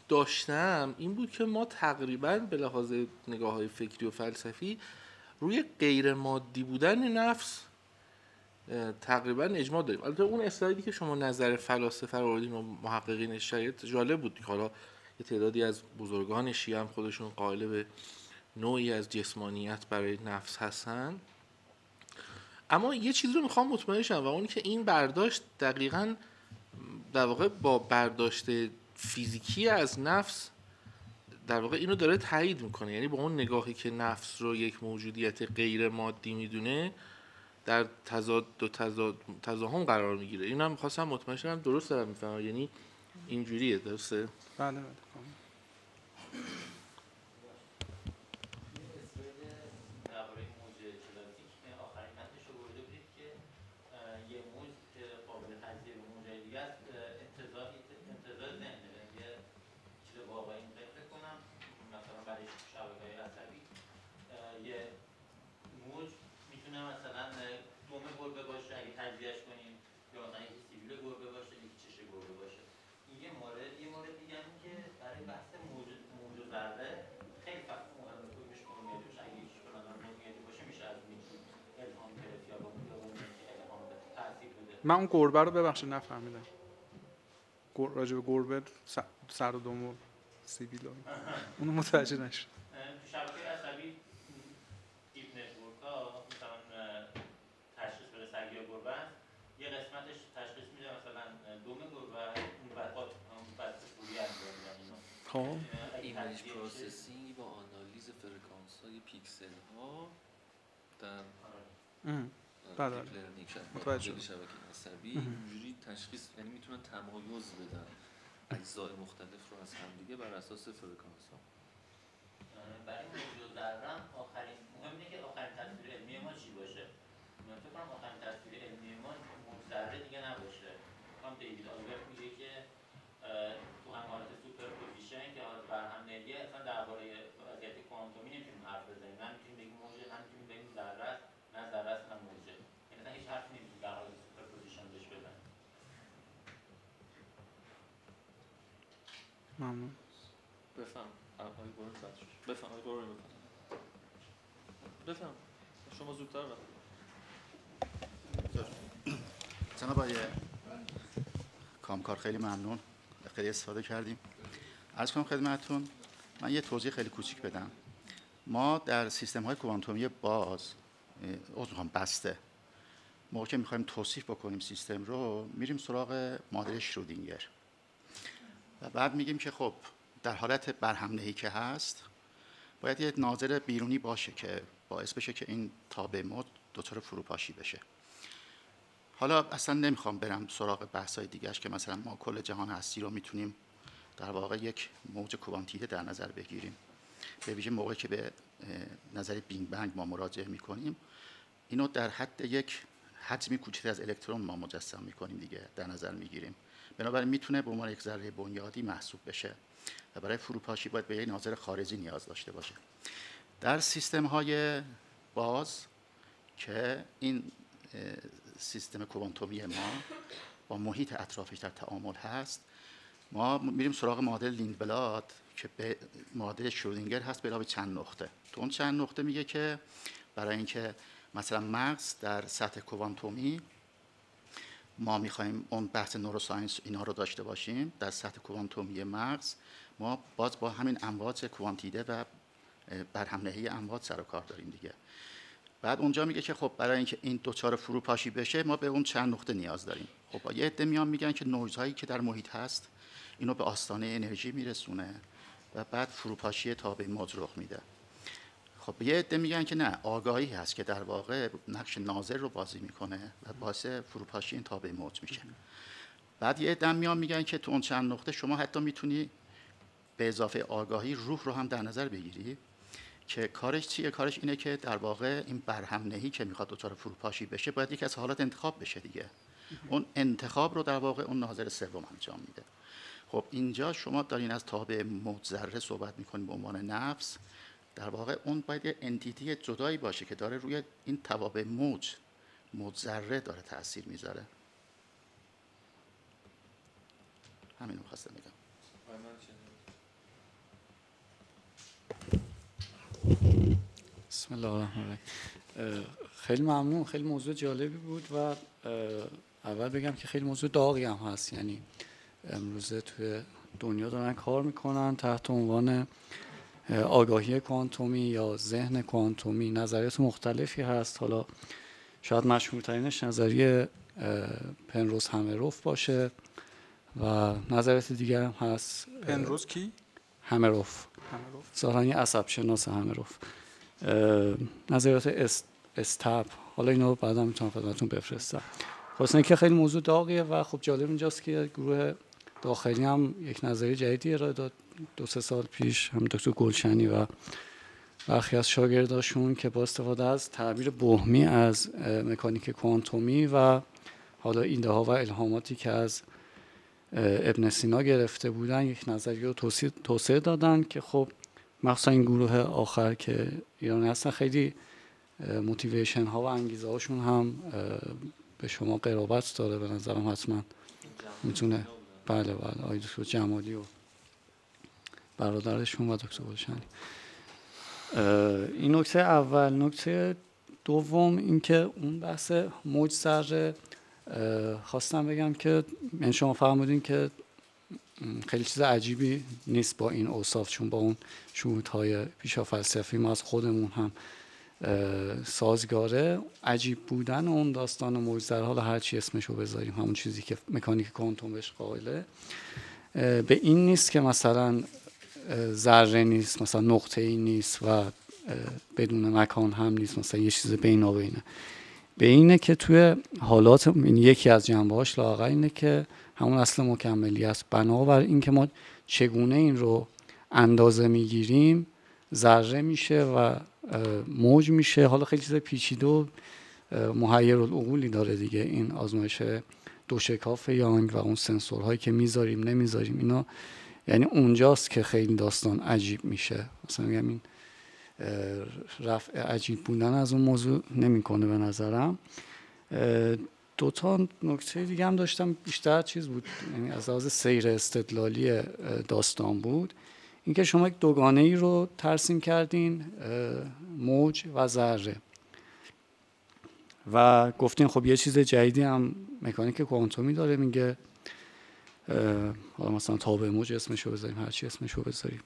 داشتم این بود که ما تقریبا به لحاظ نگاه‌های فکری و فلسفی روی غیر مادی بودن نفس تقریبا اجماع داریم. البته اون اسلایدی که شما نظر فلاسفه رو آوردین و محققین شریعت جالب بود که حالا یه تعدادی از بزرگان شیعه هم خودشون قائل به نوعی از جسمانیت برای نفس هستن. اما یه چیزی رو میخوام مطمئن شم و اونی که این برداشت دقیقاً در واقع با برداشت فیزیکی از نفس در واقع اینو داره تایید میکنه. یعنی با اون نگاهی که نفس رو یک موجودیت غیر مادی میدونه در تضاهم قرار میگیره. اینو هم میخواستم مطمئن شم درست دارم میفهمم، یعنی اینجوریه، درسته؟ بله. من اون گربه رو ببخشید نفهمیدم. راجع به گربه سر و دم و سیبیل اونو متوجه نشد. تو شبکه عصبی دیپ نتورک‌ها مثلا تشخیص بده سگ یا گربه است. یه قسمتش تشخیص میده مثلا دم گربه، اون بعد فوری انجام میدن اینا. خب ایمیج پروسسینگ با آنالیز فرکانس‌های پیکسل‌ها در بله دیپ لرنینگ متوجه شبکه عصبی اینجوری تشخیص، یعنی میتونن تمایز بدن اجزای مختلف رو از همدیگه بر اساس فرکانس‌ها. برای موضوع ذره آخرین مهم اینه که آخرین تصویر علمی ما چی باشه. من فکر کنم آخرین تصویر علمی ما موضوع ذره دیگه نباشه. هم دیوید آلبرت میگه که تو هم حالت سوپرپوزیشن که حالت برهم‌نهریه اصلا درباره وضعیت کوانتومی نمیتونیم حرف بزنیم. نه میتونیم بگیم موجه، نه میتونیم بگیم ذره است، نه ذره است نه موجه. یعنی اصلا هیچ حرفی نمیتونیم در حالت سوپرپوزیشن بهش بزنیم. ممنون. بفهم آقای گورن بعد شد. بفهم آقای گورن بفهم. شما زودتر بفهم. جناب آقای کامکار خیلی ممنون، خیلی استفاده کردیم. عرض کنم خدمتتون من یه توضیح خیلی کوچیک بدم. ما در سیستم‌های کوانتومی باز بسته موقعی که می‌خوایم توصیف بکنیم سیستم رو میریم سراغ مدل شرودینگر و بعد میگیم که خب در حالت برهم‌نهی که هست باید یه ناظر بیرونی باشه که باعث بشه که این تابع موج دچار فروپاشی بشه. حالا اصلا نمیخوام برم سراغ بحث‌های دیگه‌اش که مثلا ما کل جهان هستی رو میتونیم در واقع یک موج کوانتیته در نظر بگیریم. به ویژه موقعی که به نظریه بینگ بنگ ما مراجعه میکنیم اینو در حد یک حجمی کوچکتر از الکترون ما مجسم میکنیم دیگه، در نظر میگیریم. بنابراین میتونه به عنوان یک ذره بنیادی محسوب بشه و برای فروپاشی باید به یک ناظر خارجی نیاز داشته باشه. در سیستم های باز که این سیستم کوانتومی ما با محیط اطرافش در تعامل هست، ما میریم سراغ مدل لیندبلاد که به مدل شرودینگر هست به علاوه چند نقطه. تو اون چند نقطه میگه که برای اینکه مثلا مغز در سطح کوانتومی ما میخوایم اون بحث نوروساینس اینا رو داشته باشیم، در سطح کوانتومی مغز ما باز با همین امواج کوانتیته و برهم‌نهی امواج سر و کار داریم دیگه. بعد اونجا میگه که خب برای اینکه این دوچار فروپاشی بشه ما به اون چند نقطه نیاز داریم. خب یه عده میان میگن که نویزهایی که در محیط هست اینو به آستانه انرژی میرسونه و بعد فروپاشی تابع موج رخ میده. خب یه عده میگن که نه، آگاهی هست که در واقع نقش ناظر رو بازی میکنه و باعث فروپاشی این تابع موج میشه. بعد یه عده میان میگن که تو اون چند نقطه شما حتی میتونی به اضافه آگاهی روح رو هم در نظر بگیری که کارش چیه؟ کارش اینه که در واقع این برهم‌نهی که میخواد دچار فروپاشی بشه باید یکی از حالات انتخاب بشه دیگه. اون انتخاب رو در واقع اون ناظر سوم انجام میده. خب اینجا شما دارین از تابع موج ذره صحبت میکنین به عنوان نفس، در واقع اون باید یه انتیتی جدایی باشه که داره روی این توابع موج ذره داره تاثیر میذاره. همین رو خواستم بگم. بسم الله الرحمن الرحیم. خیلی ممنون، خیلی موضوع جالبی بود و اول بگم که خیلی موضوع داغی هم هست. یعنی امروزه توی دنیا دارن کار میکنن تحت عنوان آگاهی کوانتومی یا ذهن کوانتومی. نظریات مختلفی هست، حالا شاید مشهورترینش نظریه پنروز همروف باشه و نظریات دیگر هم هست. پنروز کی؟ همروف، ظاهرا یه عصب شناس همروف. نظریات استاب، حالا اینو بعدا میتونم خدمتتون بفرستم. خواستن که خیلی موضوع داغیه و خب جالب اینجاست که گروه داخلی هم یک نظریه جدیدی ارائه داد 2-3 سال پیش، هم دکتر گلشنی و برخی از شاگرداشون، که با استفاده از تعبیر بهمی از مکانیک کوانتومی و حالا ایده ها و الهاماتی که از ابن سینا گرفته بودن یک نظریه رو توسعه دادن که خب مخصوصا این گروه آخر که ایرانی هستن خیلی موتیویشن ها و انگیزه هاشون هم به شما قرابت داره. به نظرم حتما میتونه بله آقای دکتر جمالی و برادرشون و دکتر گلشنی. این نکته اول. نکته دوم این که اون بحث موج ذره، خواستم بگم که من شما فرمودین که خیلی چیز عجیبی نیست با این اوصاف، چون با اون شهودهای پیشا فلسفی ما از خودمون هم سازگاره. عجیب بودن اون داستان موج ذره، حالا هر چی اسمشو بذاریم، همون چیزی که مکانیک کوانتوم بهش قائله، به این نیست که مثلا ذره نیست، مثلا نقطه‌ای نیست و بدون مکان هم نیست، مثلا یه چیز بینابینه. به اینه که توی حالات، یکی از جنبه‌هاش لااقل اینه که همون اصل مکملی است. بنابر این که ما چگونه این رو اندازه میگیریم، ذره میشه و موج میشه. حالا خیلی چیز پیچیده و محیرالعقولی داره دیگه این آزمایش دوشکاف یانگ و اون سنسورهایی که میذاریم نمیذاریم اینا. یعنی اونجاست که خیلی داستان عجیب میشه. مثلا میگم این رفع عجیب بودن از اون موضوع نمیکنه به نظرم. 2 تا نکته دیگه هم داشتم، بیشتر چیز بود، یعنی از لحاظ سیر استدلالی داستان بود. اینکه شما یک دوگانه ای رو ترسیم کردین، موج و ذره، و گفتین خب یه چیز جدیدی هم مکانیک کوانتومی داره، میگه حالا مثلا تابع موج اسمشو بذاریم، هر چی اسمشو بذاریم.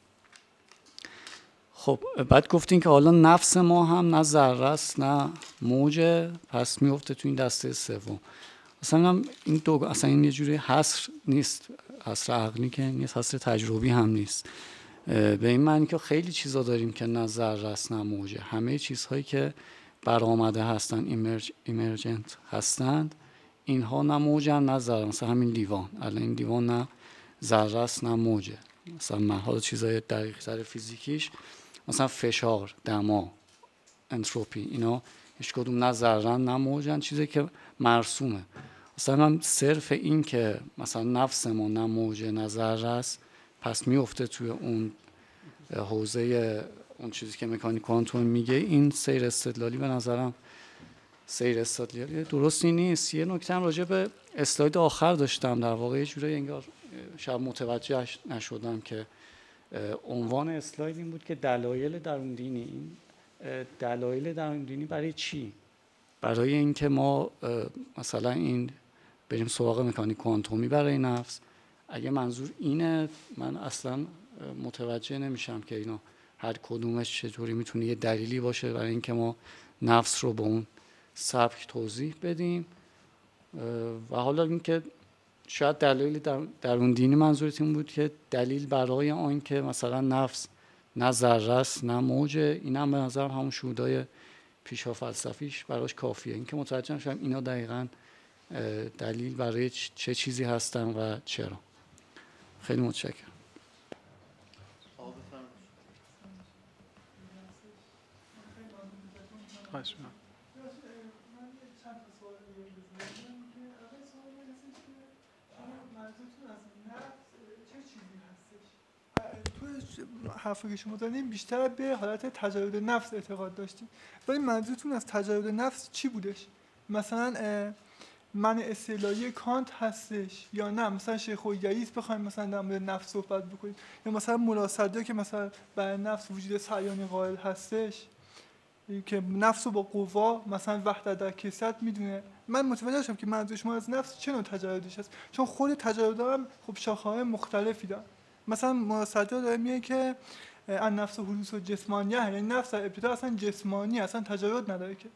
خب بعد گفتین که حالا نفس ما هم نه ذره است نه موجه، پس میفته تو این دسته سوم. اصلا این اصلا این یه جوری حصر نیست، حصر عقلی که نیست، حصر تجربی هم نیست. به این معنی که خیلی چیزا داریم که نه ذره است نه موجه. همه چیزهایی که برآمده هستن، ایمرجنت هستند، اینها نه موجن نه ذره. مثلا همین لیوان، الان این لیوان نه ذره است نه موجه. مثلا من حالا چیزای دقیق‌تر فیزیکیش، مثلا فشار، دما، انتروپی، اینا هیچ کدوم نه ذره نه موجن، چیزی که مرسومه. مثلا صرف این که مثلا نفس ما نه موجه نه ذره است، پس میفته توی اون حوزه اون چیزی که مکانیک کوانتوم میگه. این سیر استدلالی به نظرم سیر استدلالی درستی نیست. یه نکته هم راجع به اسلاید آخر داشتم، در واقع یه جوری انگار شاید متوجه نشدم که عنوان اسلاید این بود که دلایل درون دینی برای چی؟ برای اینکه ما مثلا این بریم سراغ مکانیک کوانتومی برای نفس. اگه منظور اینه، من اصلا متوجه نمیشم که اینا هر کدومش چطوری میتونه یه دلیلی باشه برای اینکه ما نفس رو به اون سبک توضیح بدیم. و حالا اینکه شاید دلیل درون دینی منظورت این بود که دلیل برای آن که مثلا نفس نه ذره است نه موجه، این هم به نظرم همون شهودای پیشا فلسفیش براش کافیه. اینکه متوجه نشم اینا دقیقاً دلیل برای چه چیزی هستن و چرا. خیلی متشکرم. حرفی که شما زدین بیشتر به حالت تجرد نفس اعتقاد داشتیم، ولی منظورتون از تجرد نفس چی بودش؟ مثلا من اصطلاحی کانت هستش یا نه مثلا شیخ الجلیس بخوایم مثلا در مورد نفس صحبت بکنیم، یا مثلا ملاصده که مثلا برای نفس وجود سعیانی قائل هستش، که نفس رو با قوا مثلا وحدت در کیفیت میدونه. من متوجه شدم که منظور شما از نفس چه نوع تجردیش هست، چون خود تجردها هم خب شاخه‌های مختلفی دارن. مثلا مصدق داره میگه که النفس حدوث و جسمانیه، یعنی نفس در ابتدا اصلا جسمانی، اصلا تجرد نداره که،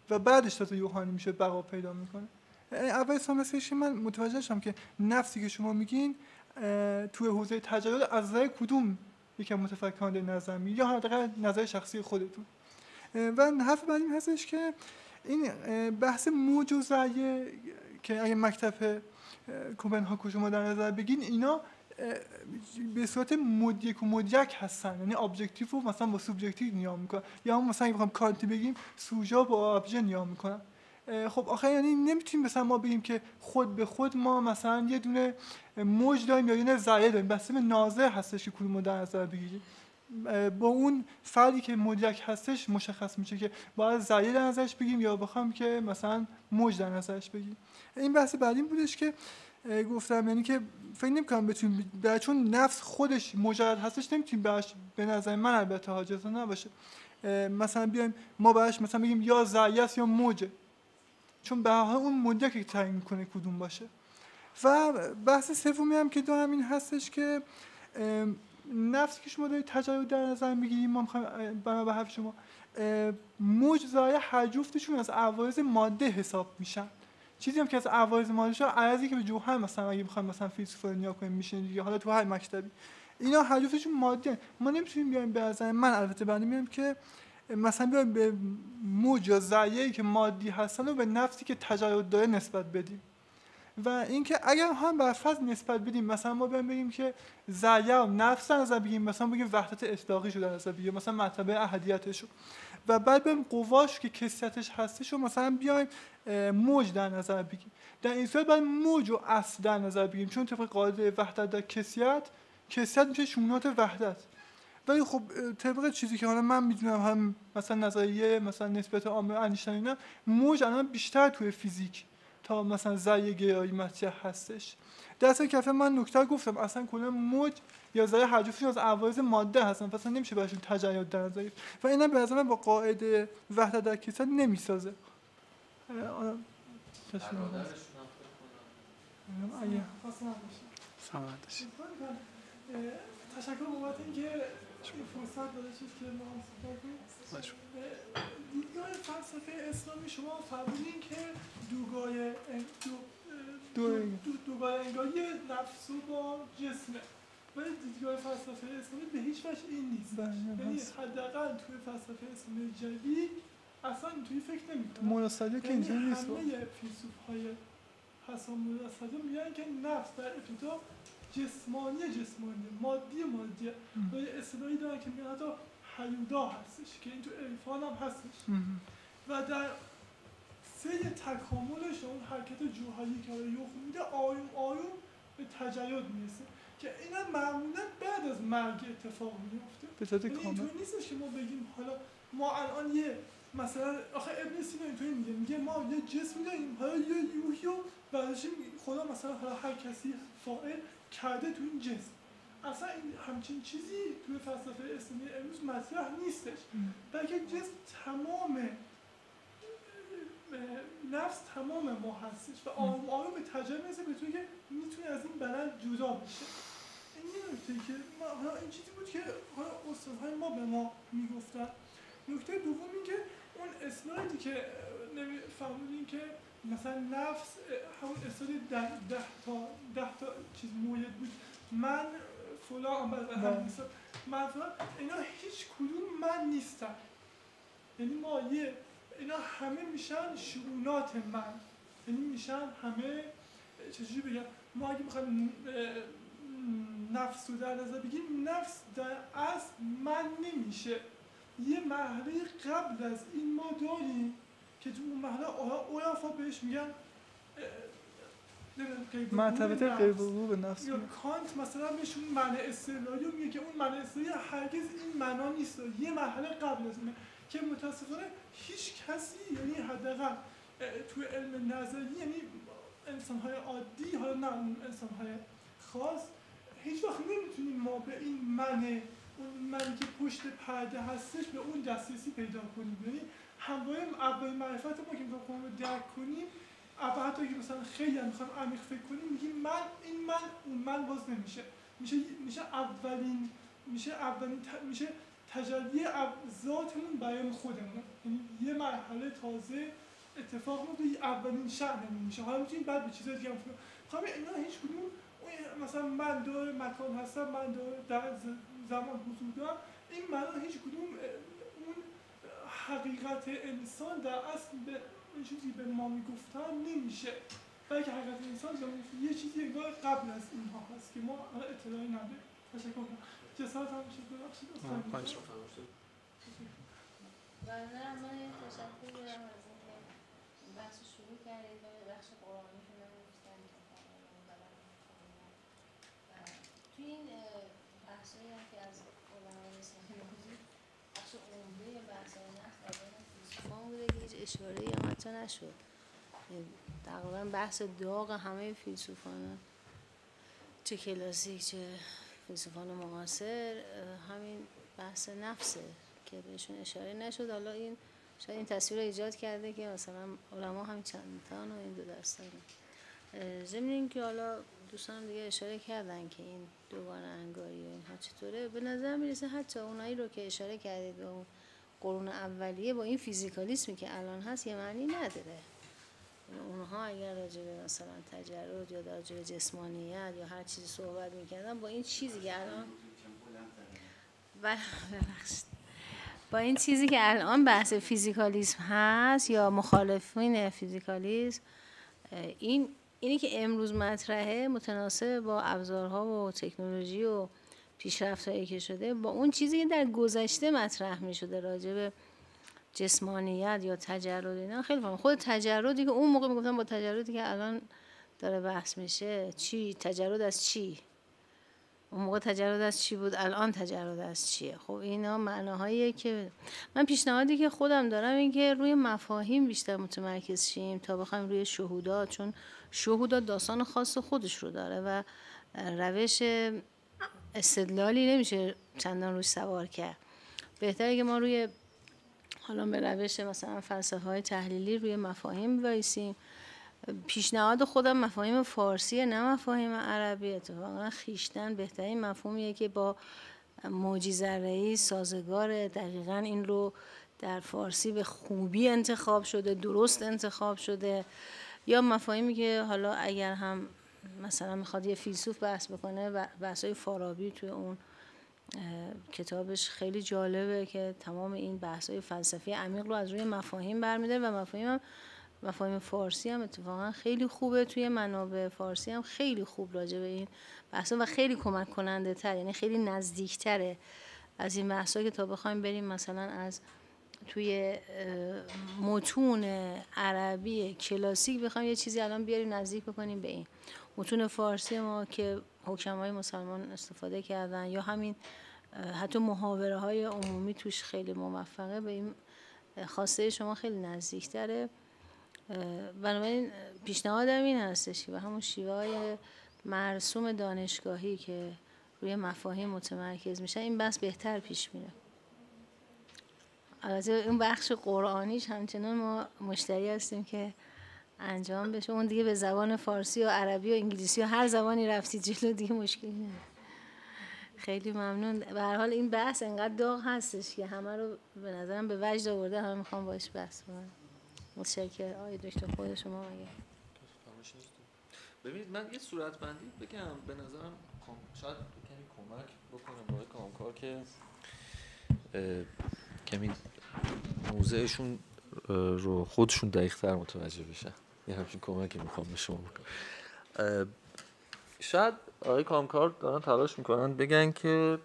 و بعدش تازه روحانی میشه، بقا پیدا میکنه. اول سامسیش من متوجه شدم که نفسی که شما میگین توی حوزه تجرد از نظر کدوم یکم متفکران در نظر میگین، یا حداقل نظر شخصی خودتون. و حرف بعدی این هستش که این بحث موج و ذریع که اگه مکتب کوپنهاگ شما در نظر بگین، اینا به صورت مود یک و مود یک هستن، یعنی ابجکتیو رو مثلا با سوبجکتیو نیام میکنن، یا هم مثلا اگه بخوام کانتی بگیم سوژه با ابژه نیام میکنن. خب آخه یعنی نمیتونیم مثلا ما بگیم که خود به خود ما مثلا یه دونه موج داریم یا یه دونه ذریع داریم، بس به ناظر هستش که کدوم رو در نظر بگیریم. با اون فردی که موج یک هستش مشخص میشه که باید ذریع در نظرش بگیم یا بخوام که مثلا موج در نظرش بگیم. این بحث بعدی بودش که گفتم، یعنی که فکر نمی‌کنم بتونیم، چون نفس خودش مجرد هستش نمیتونیم براش، به نظر من البته حاجت نباشه مثلا بیایم ما براش مثلا بگیم یا ذریع است یا موجه، چون به هر حال اون مدت که تعیین میکنه کدوم باشه. و بحث سومی هم که دارم این هستش که نفس که شما دارید تجربه در نظر میگیریم، ما میخوایم بنا به حرف شما موج ذریع هر جفتشون از عوارض ماده حساب میشن. چیزی هم که از عوارض ماده شده عرضی که به جوهر مثلا اگه بخوایم مثلا فیلسوفا نیا کنیم میشه دیگه، حالا تو هر مکتبی اینا هر جفتشون ماده. ما نمیتونیم بیایم به نظر من البته بعد میگم که مثلا بیایم به موج یا ذریعی که مادی هستن و به نفسی که تجرد داره نسبت بدیم. و اینکه اگر هم بر فرض نسبت بدیم، مثلا ما بیایم بگیم که ذریع و نفس در نظر بگیریم، مثلا بگیم وحدت اطلاقی شو در نظر بگیریم، مثلا مرتبه احدیتش، و بعد بریم قواش که کثیتش هستش و مثلا بیایم موج در نظر بگیریم. در این صورت باید موج و اصل در نظر بگیریم، چون طبق قاعده وحدت در کثیت میشه شونات وحدت. ولی خب طبق چیزی که حالا من میدونم، هم مثلا نظریه مثلا نسبت عامه انیشتین، موج الان بیشتر توی فیزیک تا مثلا ذریع گرایی مطرح هستش. در اصل کفه من نکته گفتم اصلا کلا موج یا ذریع هر جفتشون از عوارض ماده هستن، پس نمیشه براشون تجرد در نظر گرفت و اینا به نظر من با قاعده وحدت در کثیت نمیسازه. تشکر بابت اینکه این فرصت داده شد که ما هم صحبت کنیم. دیدگاه فلسفه اسلامی شما فرمودین که دوگاه انگاری نفس و با جسمه، ولی دیدگاه فلسفه اسلامی به هیچ وجه این نیست. یعنی حداقل توی فلسفه اسلامی جدید اصلا اینطوری فکر نمی‌کنن. مناسبه که اینجوری نیست. همه فیلسوف‌های حسن مناسبه میگن که نفس در ابتدا جسمانیه، مادیه. و اصطلاحی دارن که میگن حتی حیودا هستش که این تو عرفان هم هستش. و در سیر تکاملش اون حرکت جوهری که رخ میده آروم به تجرد میرسه که اینا معمولا بعد از مرگ اتفاق میفته. به صورت کامل اینطوری نیستش که ما بگیم حالا ما الان یه مثلا آخه ابن سینا اینطوری میگه ما یه جسم داریم، حالا یه روحی و بعدش خدا مثلا هر کسی فاعل کرده تو این جسم. اصلا این همچین چیزی توی فلسفه اسلامی امروز مطرح نیستش. بلکه جسم تمام نفس تمام ما هستش و آروم به تجربه میرسه به طوری که میتونه از این بدن جدا بشه. این یه نکته که این چیزی بود که استادهای ما به ما میگفتن. نکته دوم این که اون اسلایدی که فهمیدین که مثلا نفس همون اسلاید 10 تا چیز موید بود، من فلان من فلان، اینا هیچ کدوم من نیستن. یعنی ما اینا همه میشن شؤونات من، یعنی میشن همه چجوری بگم، ما اگه بخوایم نفس رو در نظر بگیم، نفس در اصل من نمیشه. یه مرحله قبل از این ما داریم که تو اون مرحله عرفا بهش میگن مرتبط غیب‌الوقوع به نفس. یا کانت مثلا بهشون معنی استدلالی میگه که اون معنی استدلالی هرگز این معنا نیست، یه مرحله قبل از اینه که متاسفانه هیچ کسی، یعنی حداقل توی علم نظری، یعنی انسان‌های عادی، حالا نه انسان‌های خاص، هیچ وقت نمیتونیم ما به این معنی اون منی که پشت پرده هستش به اون دسترسی پیدا کنیم. یعنی همواره اولین معرفت ما که میخوایم خودمون رو درک کنیم، اول حتی که مثلا خیلی هم میخوایم عمیق فکر کنیم، میگیم من، این من، اون من باز نمیشه. میشه تجلی ذاتمون بیان خودمون. یعنی یه مرحله تازه اتفاق میفته، اولین شأنمون میشه. حالا میتونیم بعد به چیزای دیگه هم فکر کنیم. اینا هیچ کدوم مثلا من داره مکان هستم، من داره در زمان حضور دارم، این معنا هیچ کدوم اون حقیقت انسان در اصل به اون چیزی به ما میگفتن نمیشه، بلکه حقیقت انسان یه چیزی انگار قبل از اینها هست که ما اطلاعی نداریم. تشکر کنم. جسارت هم میشه ببخشید. بنظرم من یه تشکر دارم از اینکه بحث شروع کردید و بخش قرآنی شما گفتن که توی این بحثایی هم که از علمای اسلامی موجود، بخش عمده بحثای نفس در بین فیلسوفان بوده که هیچ اشاره‌ای هم حتی نشد. تقریبا بحث داغ همه فیلسوفان، چه کلاسیک چه فیلسوفان معاصر، همین بحث نفسه که بهشون اشاره نشد. حالا این شاید این تصویر رو ایجاد کرده که مثلا علما همین چند تان و این دو دستان. ضمن اینکه حالا دوستان دیگه اشاره کردن که این دوگانه انگاری و اینها چطوره، به نظر میرسه حتی اونایی رو که اشاره کردید به اون قرون اولیه با این فیزیکالیسمی که الان هست یه معنی نداره. اونها اگر راجع به مثلا تجرد یا راجع به جسمانیت یا هر چیزی صحبت میکردن، با این چیزی که الان با این چیزی که الان بحث فیزیکالیسم هست یا مخالفین فیزیکالیسم، اینی که امروز مطرحه متناسب با ابزارها و تکنولوژی و پیشرفت‌هایی که شده، با اون چیزی که در گذشته مطرح می‌شده راجع به جسمانیت یا تجرد، اینا خیلی فهم. خود تجردی که اون موقع میگفتن با تجردی که الان داره بحث میشه، چی تجرد از چی؟ اون موقع تجرد از چی بود، الان تجرد از چیه؟ خب اینا معناهاییه که من پیشنهادی که خودم دارم این که روی مفاهیم بیشتر متمرکز شیم تا بخوایم روی شهودات، چون شهودات داستان خاص خودش رو داره و روش استدلالی نمیشه چندان روش سوار کرد. بهتره که ما روی حالا به روش مثلا فلسفه های تحلیلی روی مفاهیم وایسیم. پیشنهاد خودم مفاهیم فارسیه نه مفاهیم عربی. اتفاقا خویشتن بهترین مفهومیه که با موجی ذره‌ای سازگار. دقیقاً این رو در فارسی به خوبی انتخاب شده، درست انتخاب شده. یا مفاهیمی که حالا اگر هم مثلا میخواد یه فیلسوف بحث بکنه، بحثای فارابی توی اون کتابش خیلی جالبه که تمام این بحثای فلسفی عمیق رو از روی مفاهیم برمی‌داره و مفاهیم فارسی هم اتفاقا خیلی خوبه. توی منابع فارسی هم خیلی خوب راجع به این بحثا و خیلی کمک کننده تر، یعنی خیلی نزدیکتره از این بحثا که تا بخوایم بریم مثلا از توی متون عربی کلاسیک بخوایم یه چیزی الان بیاریم نزدیک بکنیم به این متون فارسی ما که حکمای مسلمان استفاده کردن، یا همین حتی محاوره های عمومی توش خیلی موفقه، به این خواسته شما خیلی نزدیکتره. بنابراین پیشنهادم این هستش که به همون شیوه های مرسوم دانشگاهی که روی مفاهیم متمرکز میشن این بحث بهتر پیش میره. البته اون بخش قرآنیش همچنان ما مشتری هستیم که انجام بشه. اون دیگه به زبان فارسی و عربی و انگلیسی و هر زبانی رفتید جلو دیگه مشکلی نداره. خیلی ممنون. به هر حال این بحث انقدر داغ هستش که همه رو به نظرم به وجد آورده، همه میخوام باش بحث کنم. متشکرم. آقای دکتر خود شما مگه؟ ببینید من یه صورتبندی بگم، به نظرم شاید کمی کمک بکنم برای کامکار که کمی موضعشون رو خودشون دقیق‌تر متوجه بشن. یه همچین کمکی میخوام به شما بکنم. شاید آقای کامکار دارن تلاش میکنن بگن که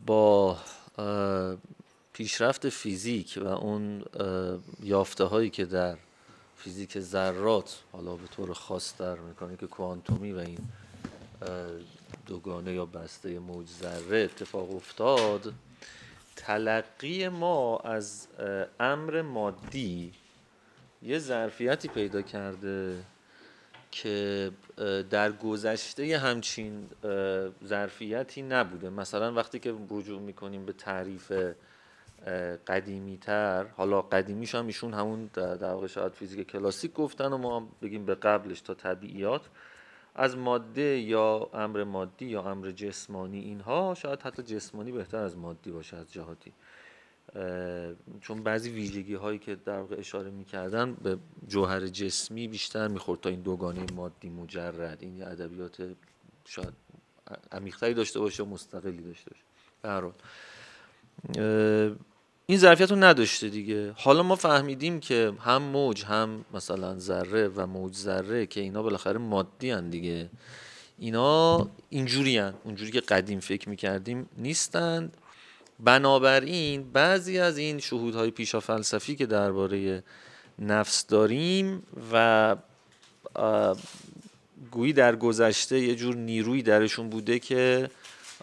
با پیشرفت فیزیک و اون یافته هایی که در فیزیک ذرات حالا به طور خاص در مکانیک کوانتومی و این دوگانه یا بسته موج ذره اتفاق افتاد، تلقی ما از امر مادی یه ظرفیتی پیدا کرده که در گذشته یه همچین ظرفیتی نبوده. مثلا وقتی که رجوع میکنیم به تعریف قدیمی تر، حالا قدیمیش هم ایشون همون در واقع شاید فیزیک کلاسیک گفتن و ما بگیم به قبلش تا طبیعیات، از ماده یا امر مادی یا امر جسمانی، اینها شاید حتی جسمانی بهتر از مادی باشه از جهاتی، چون بعضی ویژگی هایی که در واقع اشاره میکردن به جوهر جسمی بیشتر میخورد تا این دوگانه مادی مجرد. این یه ادبیات شاید عمیق‌تری داشته باشه و مستقلی داشته باشه. به هر حال این ظرفیت رو نداشته دیگه. حالا ما فهمیدیم که هم موج، هم مثلا ذره و موج ذره که اینا بالاخره مادی هن دیگه، اینا اینجوری هن، اونجوری که قدیم فکر میکردیم نیستند. بنابراین بعضی از این شهودهای پیشا فلسفی که درباره نفس داریم و گویی در گذشته یه جور نیروی درشون بوده که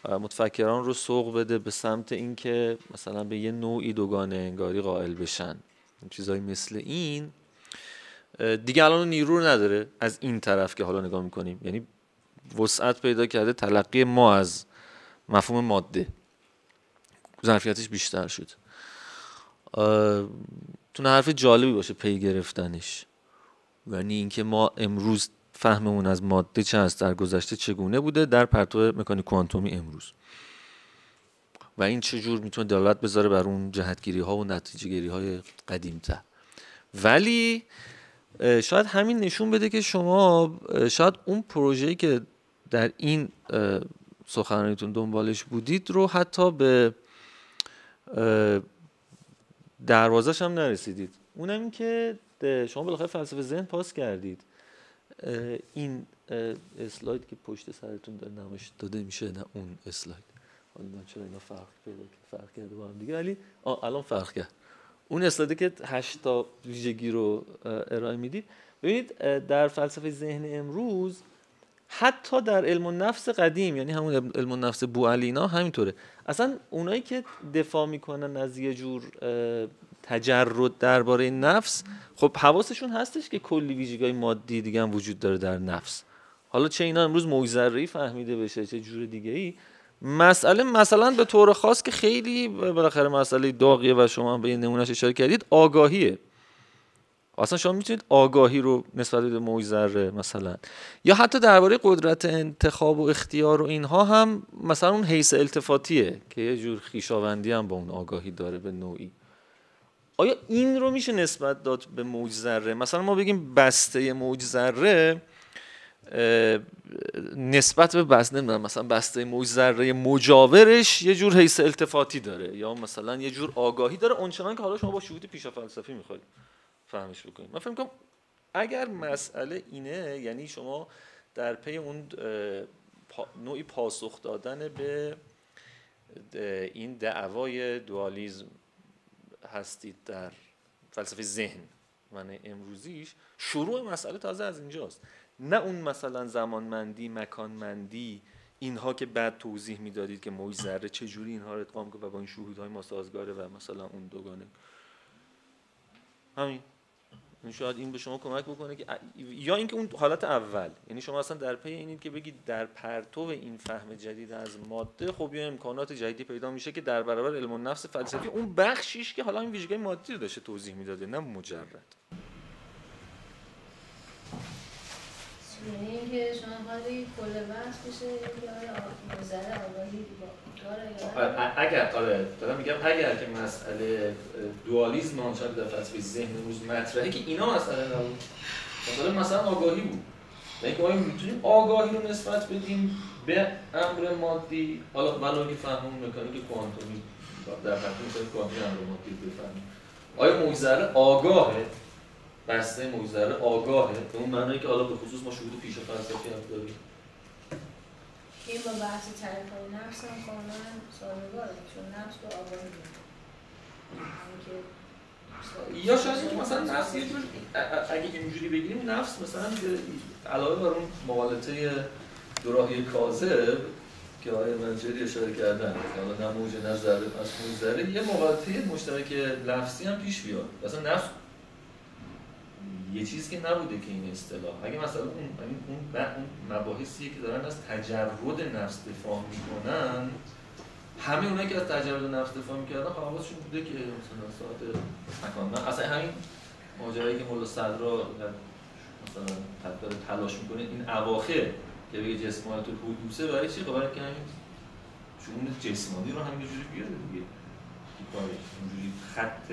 متفکران رو سوق بده به سمت این که مثلا به یه نوعی دوگانه انگاری قائل بشن، چیزایی مثل این دیگه الان نیرو رو نداره از این طرف که حالا نگاه میکنیم. یعنی وسعت پیدا کرده تلقی ما از مفهوم ماده، ظرفیتش بیشتر شد. تونه حرف جالبی باشه پی گرفتنش، یعنی اینکه ما امروز فهممون از ماده چه هست، در گذشته چگونه بوده در پرتو مکانیک کوانتومی امروز، و این چجور میتونه دلالت بذاره بر اون جهتگیری ها و نتیجه گیری های قدیم‌تر. ولی شاید همین نشون بده که شما شاید اون پروژه‌ای که در این سخنرانیتون دنبالش بودید رو حتی به دروازش هم نرسیدید. اونم این که شما بالاخره فلسفه ذهن پاس کردید. این اسلاید که پشت سرتون داره نمایش داده میشه، نه اون اسلاید، حالا من چرا اینا فرق کرده با هم دیگه، ولی الان فرق کرد. اون اسلایدی که 8 تا ویژگی رو ارائه میدید، ببینید در فلسفه ذهن امروز حتی در علم النفس قدیم، یعنی همون علم النفس بوعلینا همینطوره، اصلا اونایی که دفاع میکنن از یه جور تجرد درباره نفس، خب حواسشون هستش که کلی ویژگی‌های مادی دیگه هم وجود داره در نفس. حالا چه اینا امروز موج ذره‌ای فهمیده بشه چه جور دیگه‌ای، مسئله مثلا به طور خاص که خیلی بالاخره مسئله داغیه و شما به این نمونهش اشاره کردید، آگاهیه. اصلا شما میتونید آگاهی رو نسبت به موج ذره مثلا، یا حتی درباره قدرت انتخاب و اختیار و اینها هم مثلا اون حیث التفاتیه که یه جور خویشاوندی هم با اون آگاهی داره به نوعی. آیا این رو میشه نسبت داد به موج ذره؟ مثلا ما بگیم بسته موج ذره نسبت به بسته، مثلا بسته موج ذره مجاورش یه جور حیث التفاتی داره، یا مثلا یه جور آگاهی داره، اونچنان که حالا شما با شهود پیشا فلسفی میخواید فهمش بکنید. من فکر می‌کنم اگر مسئله اینه، یعنی شما در پی اون نوعی پاسخ دادن به این دعوای دوالیسم هستید در فلسفه ذهن من امروزیش، شروع مسئله تازه از اینجاست، نه اون مثلا زمانمندی، مکانمندی، اینها که بعد توضیح میدادید که موج ذره چجوری اینها رو ادغام کنه و با این شهودهای ما سازگاره و مثلا اون دوگانه. همین شاید این به شما کمک بکنه که یا اینکه اون حالت اول، یعنی شما اصلا در پی اینید که بگید در پرتو این فهم جدید از ماده خب یه امکانات جدیدی پیدا میشه که در برابر علم النفس فلسفی اون بخشیش که حالا این ویژگی مادی رو داشته توضیح میداده، نه مجرد. یعنی اینکه شما خواهی کل بحث بشه یا نظر آگاهی اگر دارم میگم اگر که مسئله دوالیسم آنچنان در فلسفه ذهن امروز مطرحه که اینا مسئله نبود، مثلا آگاهی بود، یعنی که ما میتونیم آگاهی رو نسبت بدیم به امر مادی، حالا ولو که فهمون مکانیک کوانتومی در مکانیک کوانتومی امر مادی بفهمیم. آیا موج ذره آگاهه؟ بسته موج ذره آگاهه به اون معنایی که حالا به خصوص ما شهود پیشا فلسفی هم داریم. این با بحث تعریف‌های نفس هم کاملا سازگاره، چون نفس با آگاهی میده. یا شاید مثلا نفس یه جور اگه اینجوری بگیریم، نفس مثلا علاوه بر اون مغالطه دوراهی کاذب که آقای منجری اشاره کردن، حالا نه موج نه ذره پس موج ذره، یه مغالطه مشترک لفظی هم پیش بیاد. مثلا نفس یه چیزی که نبوده که این اصطلاح، اگه مثلا اون مباحثی که دارن از تجرد نفس دفاع میکنن، همه اونایی که از تجرد نفس دفاع میکردن خب حواسشون بوده که مثلا ساعت مکان، من اصلا همین ماجرایی که مولا صدرا مثلا داره تلاش میکنه این اواخر که بگه جسمانیت الحدوثه، برای چی؟ برای که همین شؤون جسمانی رو همینجوری بیاره دیگه، اینجوری خط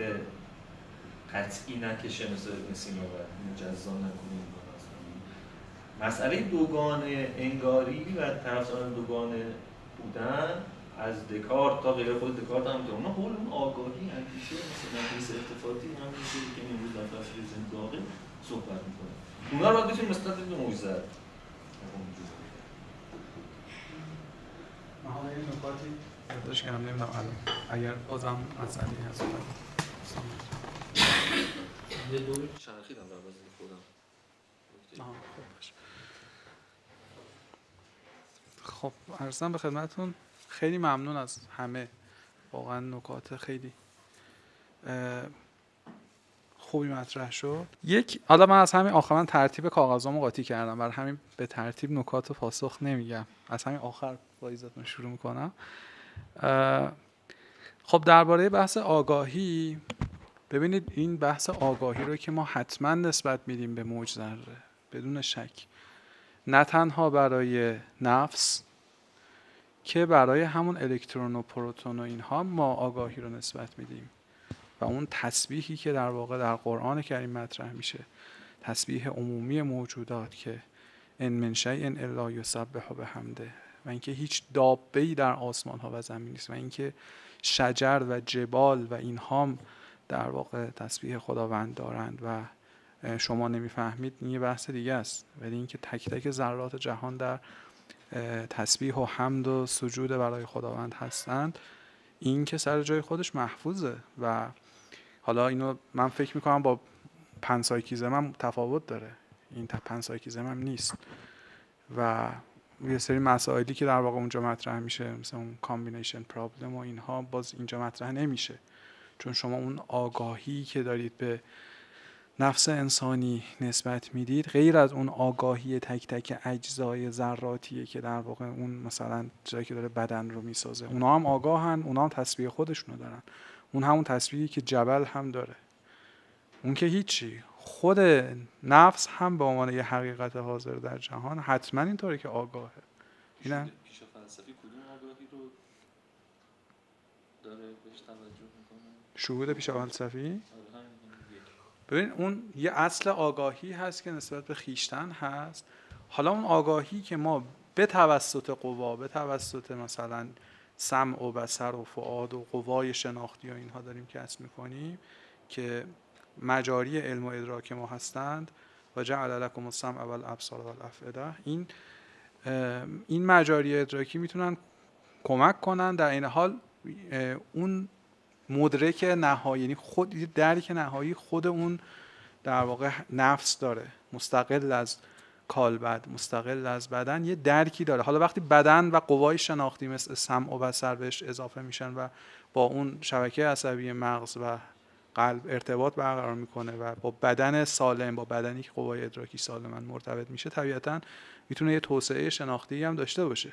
قطعی نکشه مثل ابن سینا و مجزا نکنه. مسئله دوگانه انگاری و طرفداران دوگانه بودن از دکارت تا غیر خود دکارت هم که اونا حول اون آگاهی اندیشه مثلا حس ارتفاعی همین که امروز در تفسیر زنداقه صحبت میکنه، اونا رو باید بتونیم نسبت به معجزه حالا این نکاتی یادداشت کردم، نمیدونم الان اگر بازم مسئله هست یه دوری چرخیدم در بازی خودم. خب عرضم به خدمتون خیلی ممنون از همه، واقعا نکات خیلی خوبی مطرح شد. حالا من از همین آخر من ترتیب کاغذامو قاطی کردم، برای همین به ترتیب نکات پاسخ نمیگم، از همین آخر با اجازهتون شروع میکنم. خب درباره بحث آگاهی، ببینید این بحث آگاهی رو که ما حتما نسبت میدیم به موج ذره بدون شک، نه تنها برای نفس که برای همون الکترون و پروتون و اینها ما آگاهی رو نسبت میدیم و اون تسبیحی که در واقع در قرآن کریم مطرح میشه، تسبیح عمومی موجودات که ان من شیء الا یسبح بحمده، و اینکه هیچ دابه‌ای در آسمان ها و زمین نیست، و اینکه شجر و جبال و اینها در واقع تسبیح خداوند دارند و شما نمیفهمید، این یه بحث دیگه است. ولی اینکه تک تک ذرات جهان در تسبیح و حمد و سجود برای خداوند هستند، این که سر جای خودش محفوظه. و حالا اینو من فکر میکنم با پنسایکیزم هم تفاوت داره، این پنسایکیزم هم نیست و یه سری مسائلی که در واقع اونجا مطرح میشه مثل اون کامبینیشن پرابلم و اینها باز اینجا مطرح نمیشه، چون شما اون آگاهی که دارید به نفس انسانی نسبت میدید غیر از اون آگاهی تک تک اجزای ذراتیه که در واقع اون مثلا جایی که داره بدن رو میسازه، اونا هم آگاهن، اونا هم تسبیح خودشونو دارن، اون همون تسبیحی که جبل هم داره، اون که هیچی. خود نفس هم به عنوان یه حقیقت حاضر در جهان حتما اینطوره که آگاهه. اینم پیش فلسفی کدوم آگاهی رو داره بهش توجه میکنه؟ شهود پیش فلسفی؟ ببین اون یه اصل آگاهی هست که نسبت به خیشتن هست. حالا اون آگاهی که ما به توسط قوا، به توسط مثلا سمع و بصر و فؤاد و قوای شناختی و اینها داریم کسب میکنیم که مجاری علم و ادراک ما هستند، و جعل لکم السمع والابصار والافئده، این مجاری ادراکی میتونن کمک کنن در این حال اون مدرک نهایی، یعنی خود درک نهایی خود اون در واقع نفس داره، مستقل از کالبد، مستقل از بدن یه درکی داره. حالا وقتی بدن و قوای شناختی مثل سمع و بصر بهش اضافه میشن و با اون شبکه عصبی مغز و قلب ارتباط برقرار میکنه و با بدن سالم، با بدنی که قوای ادراکی سالمن مرتبط میشه، طبیعتاً میتونه یه توسعه شناختی هم داشته باشه،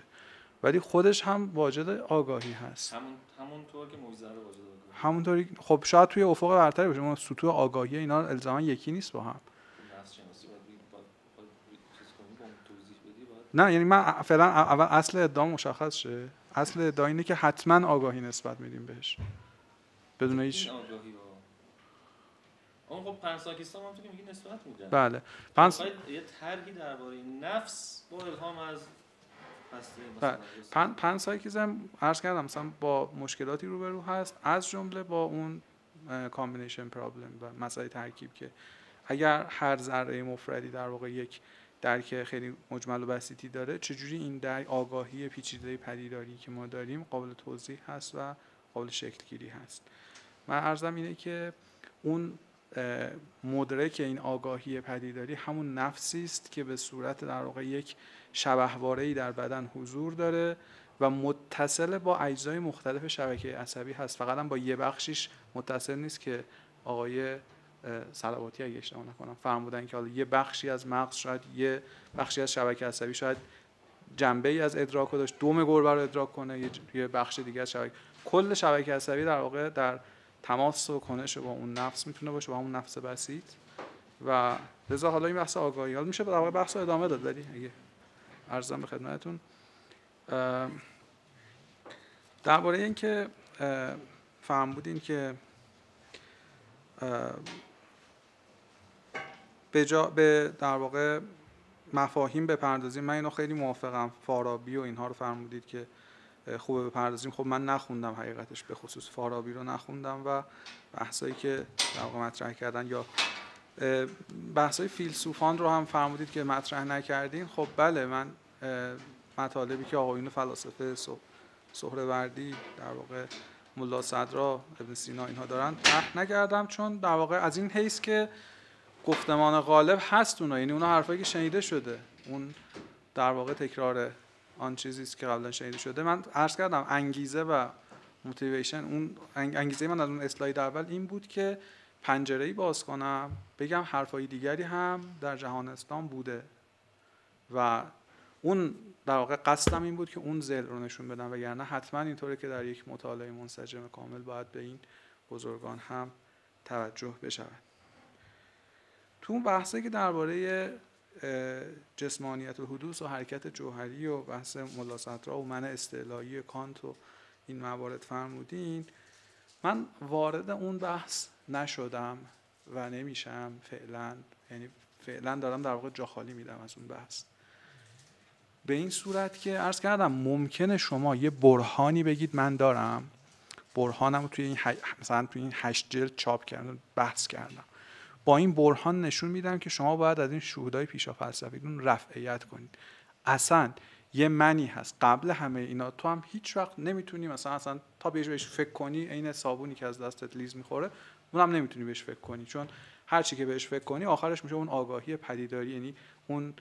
ولی خودش هم واجد آگاهی هست. همونطور که موجزه رو واجد آگاهی، همونطوری خب شاید توی افق برتری باشه، اما سطوح آگاهی اینا الزاما یکی نیست با هم. نه یعنی من فعلا اول اصل ادعا مشخص شه. اصل ادعا اینه که حتما آگاهی نسبت میدیم بهش بدون هیچ آگاهی اون. خب پنساکیستان هم تو که میگی نسبت میدن. بله یه طرحی درباره نفس با الهام از پنسایکیزم عرض کردم مثلا با مشکلاتی روبرو هست، از جمله با اون کامبینیشن پرابلم و مسئله ترکیب که اگر هر ذره مفردی در واقع یک درک خیلی مجمل و بسیطی داره، چجوری این درک آگاهی پیچیده پدیداری که ما داریم قابل توضیح هست و قابل شکل گیری هست. من عرضم اینه که اون مدرک این آگاهی پدیداری همون نفسی است که به صورت در واقع یک شبحواره‌ای در بدن حضور داره و متصل با اجزای مختلف شبکه عصبی هست، فقط هم با یه بخشیش متصل نیست که آقای صلواتی اگه اشتباه نکنم فرمودن که حالا یه بخشی از مغز شاید یه بخشی از شبکه عصبی شاید جنبه‌ای از ادراک رو داشت دم گربه رو ادراک کنه، یه بخش دیگه از شبکه، کل شبکه عصبی در واقع در تماس و کنش با اون نفس میتونه باشه، با اون نفس بسیط. و لذا حالا این بحث آگاهی حالا میشه در واقع بحث رو ادامه داد، ولی اگه عرضم به خدمتتون درباره این که فرمودین که به در واقع مفاهیم بپردازیم، من اینو خیلی موافقم. فارابی و اینها رو فرمودید که خوبه بپردازیم. خب من نخوندم حقیقتش، به خصوص فارابی رو نخوندم و بحثایی که در واقع مطرح کردن یا بحثای فیلسوفان رو هم فرمودید که مطرح نکردین. خب بله، من مطالبی که آقایون فلاسفه سهروردی در واقع ملا صدرا، ابن سینا اینها دارن طرح نکردم، چون در واقع از این حیث که گفتمان غالب هست اونا، یعنی اونا حرفایی که شنیده شده، اون در واقع تکرار آن چیزی است که قبلا شنیده شده. من عرض کردم انگیزه و موتیویشن، اون انگیزه من از اون اسلاید اول این بود که پنجره‌ای باز کنم بگم حرفای دیگری هم در جهان اسلام بوده و اون در واقع قصدم این بود که اون ذیل رو نشون بدم، وگرنه حتما اینطوره که در یک مطالعه منسجم کامل باید به این بزرگان هم توجه بشود. تو اون بحثی که درباره جسمانیت و حدوث و حرکت جوهری و بحث ملا صدرا و منع استعلایی کانت و این موارد فرمودین، من وارد اون بحث نشدم و نمیشم فعلا، یعنی فعلا دارم در واقع جا خالی میدم از اون بحث، به این صورت که عرض کردم ممکنه شما یه برهانی بگید من دارم، برهانم توی این مثلا توی این 8 جلد چاپ کردم، بحث کردم، با این برهان نشون میدم که شما باید از این شهودای پیشا فلسفیتون رفعیت کنید. اصلا یه منی هست قبل همه اینا، تو هم هیچ وقت نمیتونی مثلا تا بهش فکر کنی عین صابونی که از دستت لیز میخوره، اونم نمیتونی بهش فکر کنی، چون هر چی که بهش فکر کنی آخرش میشه اون آگاهی پدیداری، یعنی اون